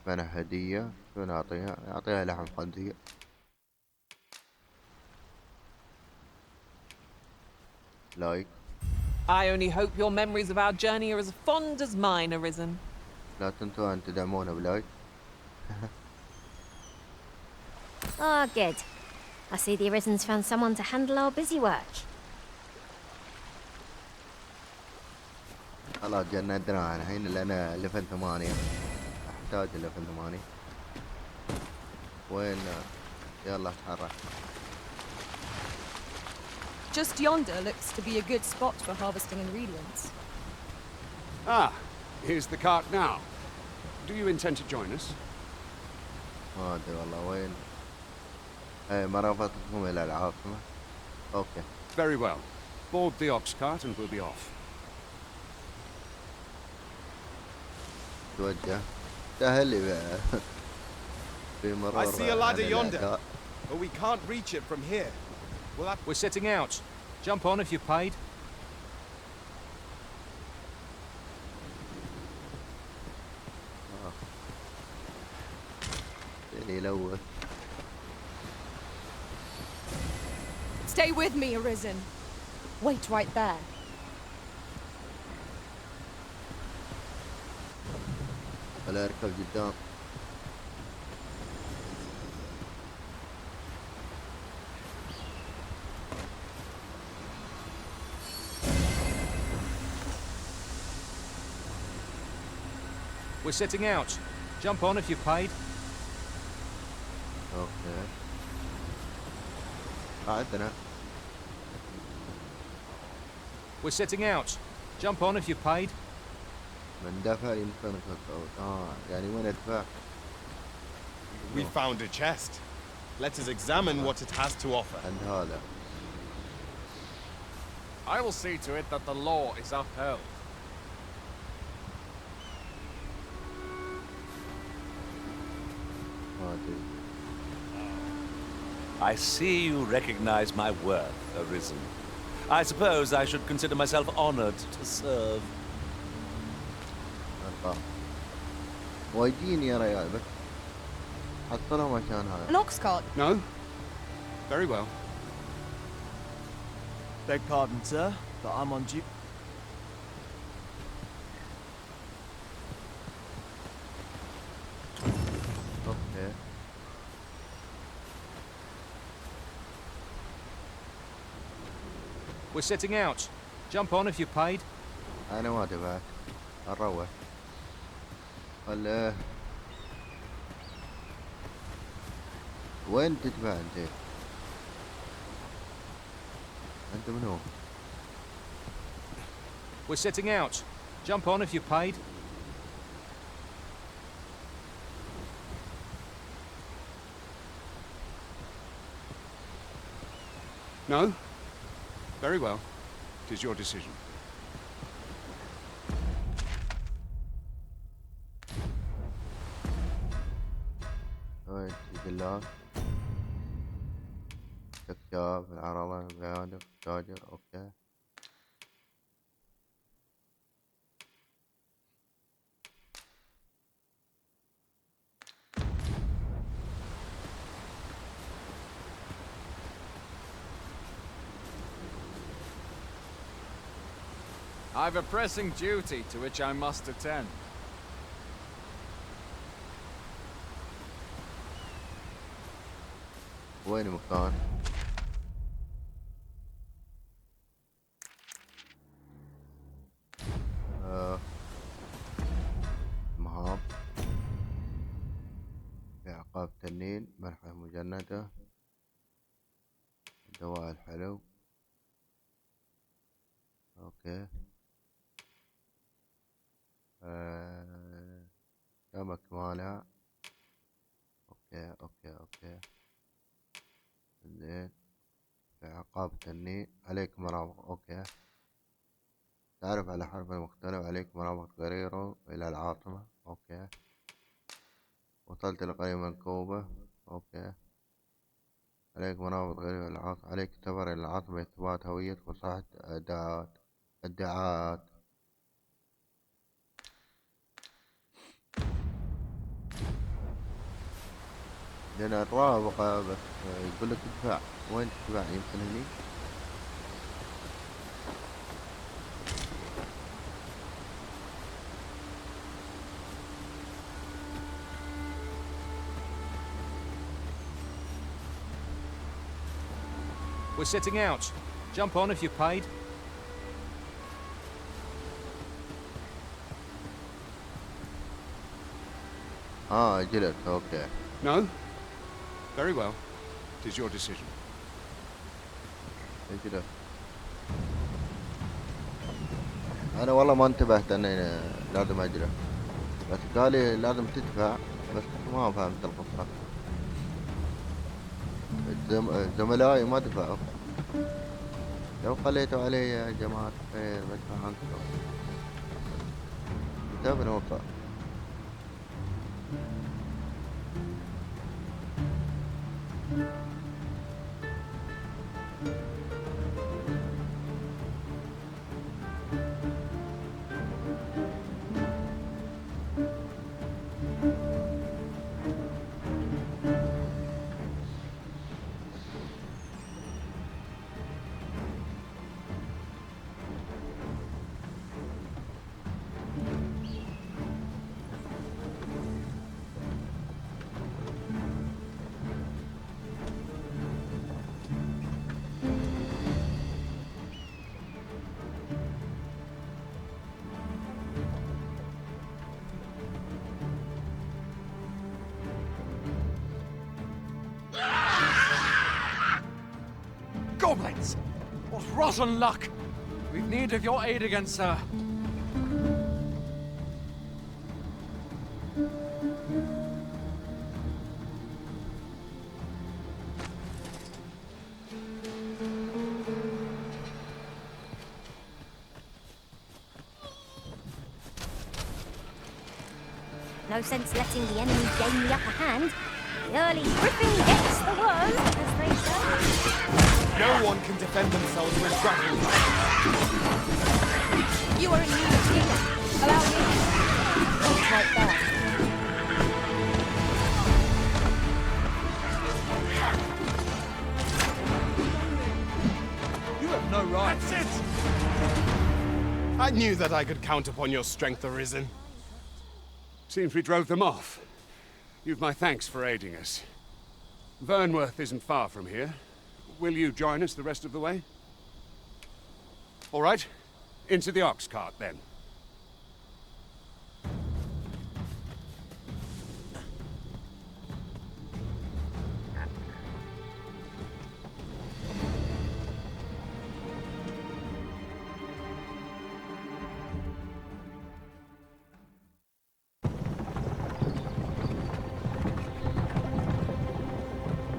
منح هدية. شو نعطيها؟ نعطيها لحم خنزير. لايك. I only hope your memories of our journey are as fond as mine, Arisen. لا تنسوا أن تدعمونا بلاي. Oh, good. I see the Arisen's found someone to handle our busy work. خلاص جندنا الحين لأنا ليفل 8. أحتاج ليفل 8. وين؟ يلا اتحرك. Just yonder looks to be a good spot for harvesting ingredients. Ah, here's the cart now. Do you intend to join us? ما أدري والله وين. مرافقكم إلى العاصمة. Okay. Very well. Board the ox cart and we'll be off. توجه. سهل لي في مرور. I see a ladder yonder, but we can't reach it from here. We're setting out. Jump on if you've paid. يلوث. Stay with me, Arisen. Wait right there. ولا اركب قدام. We're setting out. Jump on if you've paid. اوكي. عندنا. We're setting out. Jump on if you've paid. من دفع يمكنك الصوت. يعني وين ادفع؟ We found a chest. Let us examine what it has to offer. عند هذا. I will see to it that the law is upheld. I see you recognize my worth, Arisen. I suppose I should consider myself honored to serve. وايدين يا ريال بس حصلهم عشان An هذا. ox cart. No? Very well. Beg pardon, sir, but I'm on duty. اوكي. We're setting out. Jump on if you've paid. انا ما دفعت. نروح. ولا وين تدفع انت؟ انت من هو؟ We're setting out. Jump on if you've paid. No? Very well. It is your decision. وين دلال؟ كتاب العرضة البيادق تاجر. اوكي. I've a pressing duty to which I must attend. وين المكان؟ مهام في عقاب تنين مرحلة مجندة دواء الحلو. اوكي. سمك مالع. اوكي زين. في عقاب تنين عليك مرافق. اوكي. تعرف على حرف مختلف عليك مرافق غريرو الى العاصمة. اوكي. وصلت لقرية منكوبة. اوكي. عليك مرافق غريرو الى العاصمة. عليك سفر الى العاصمة اثبات هوية وصحة ادعاءات. لأن الرابقة بس يقول لك ادفع. وين تدفع؟ يمكن هني. We're sitting out. Jump on if you're paid. أجلت. Okay. No? Very well. It is your decision. أجلت. أنا والله ما انتبهت أني لازم أجلت. بس قالي لازم تدفع، بس ما فهمت القصة. زملائي ما دفعوا. لو خليتوا علي يا جماعة الخير بدفع عنكم. كتاب نوقع. Goblins! What rotten luck! We've need of your aid again, sir. No sense letting the enemy gain the upper hand. The early griffin gets the worm, as they say. No one can defend themselves with grappling. You are in need of healing. Allow me. Oh, right there. You have no right. That's it! I knew that I could count upon your strength, Arisen. Seems we drove them off. You've my thanks for aiding us. Vernworth isn't far from here. Will you join us the rest of the way? All right. Into the ox cart, then.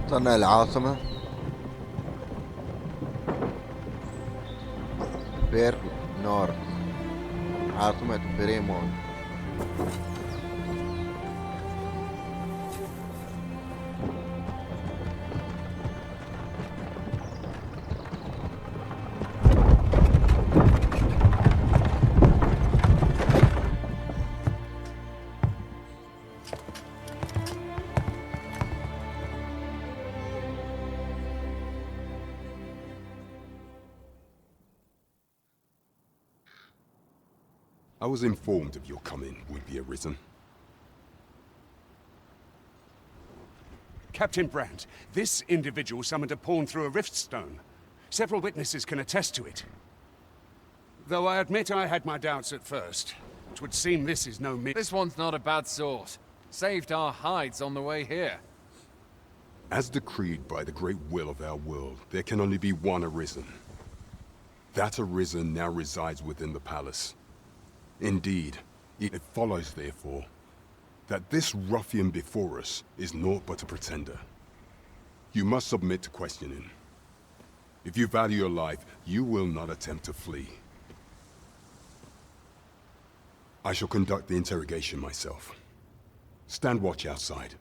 وصلنا العاصمة بير نورث، عاصمة بريمون. I was informed of your coming, would-be Arisen. Captain Brandt, this individual summoned a pawn through a rift stone. Several witnesses can attest to it. Though I admit I had my doubts at first. It would seem this is no mere... This one's not a bad sort. Saved our hides on the way here. As decreed by the great will of our world, there can only be one Arisen. That Arisen now resides within the palace. Indeed, it follows, therefore, that this ruffian before us is naught but a pretender. You must submit to questioning. If you value your life, you will not attempt to flee. I shall conduct the interrogation myself. Stand watch outside.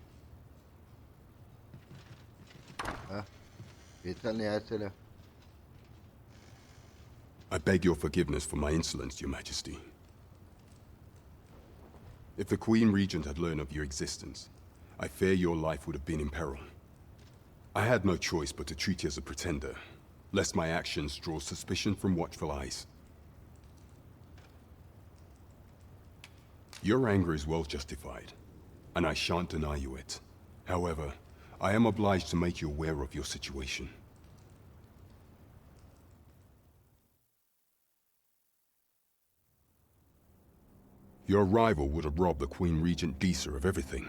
I beg your forgiveness for my insolence, Your Majesty. If the Queen Regent had learned of your existence, I fear your life would have been in peril. I had no choice but to treat you as a pretender, lest my actions draw suspicion from watchful eyes. Your anger is well justified, and I shan't deny you it. However, I am obliged to make you aware of your situation. Your arrival would have robbed the Queen Regent Disa of everything.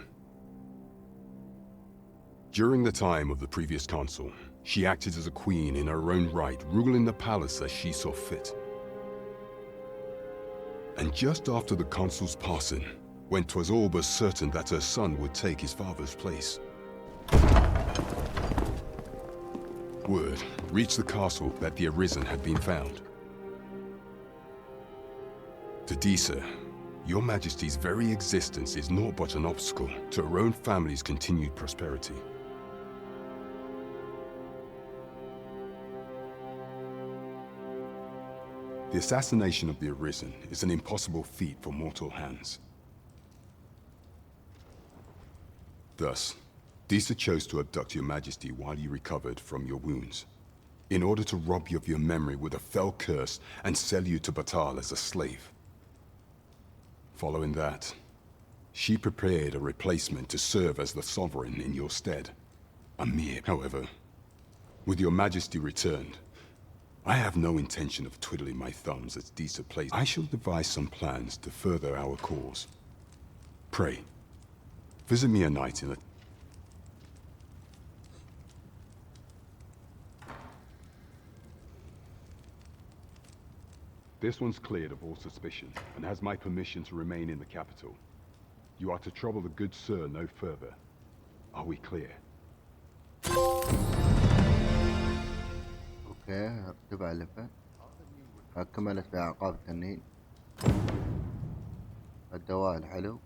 During the time of the previous consul, she acted as a queen in her own right, ruling the palace as she saw fit. And just after the consul's passing, when 'twas all but certain that her son would take his father's place, word reached the castle that the Arisen had been found. To Disa, your Majesty's very existence is naught but an obstacle to her own family's continued prosperity. The assassination of the Arisen is an impossible feat for mortal hands. Thus, Disa chose to abduct your Majesty while you recovered from your wounds, in order to rob you of your memory with a fell curse and sell you to Batal as a slave. Following that, she prepared a replacement to serve as the sovereign in your stead. Amir, however, with your Majesty returned, I have no intention of twiddling my thumbs as Disa plays. I shall devise some plans to further our cause. Pray, visit me a night in a... This one's cleared of all suspicion and has my permission to remain in the capital. You are to trouble the good sir no further. Are we clear? اوكي تبع لفة كملت بعقاب التنين. الدواء الحلو.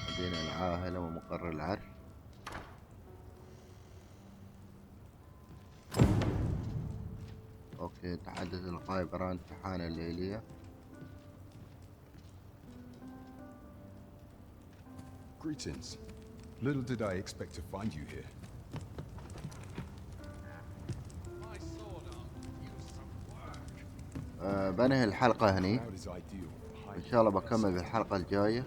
مدينة العاهلة ومقر العرش. اوكي تحدث الغائب عن امتحان الليلية. Greetings. Little did I expect to find you here. بنهي الحلقة هني. ان شاء الله بكمل بالحلقة الجاية.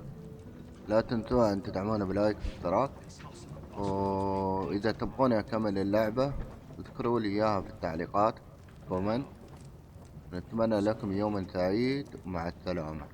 لا تنسوا ان تدعمونا بلايك واشتراك، واذا تبغوني اكمل اللعبة اذكروا لي اياها في التعليقات كومنت. نتمنى لكم يوما سعيد ومع السلامة.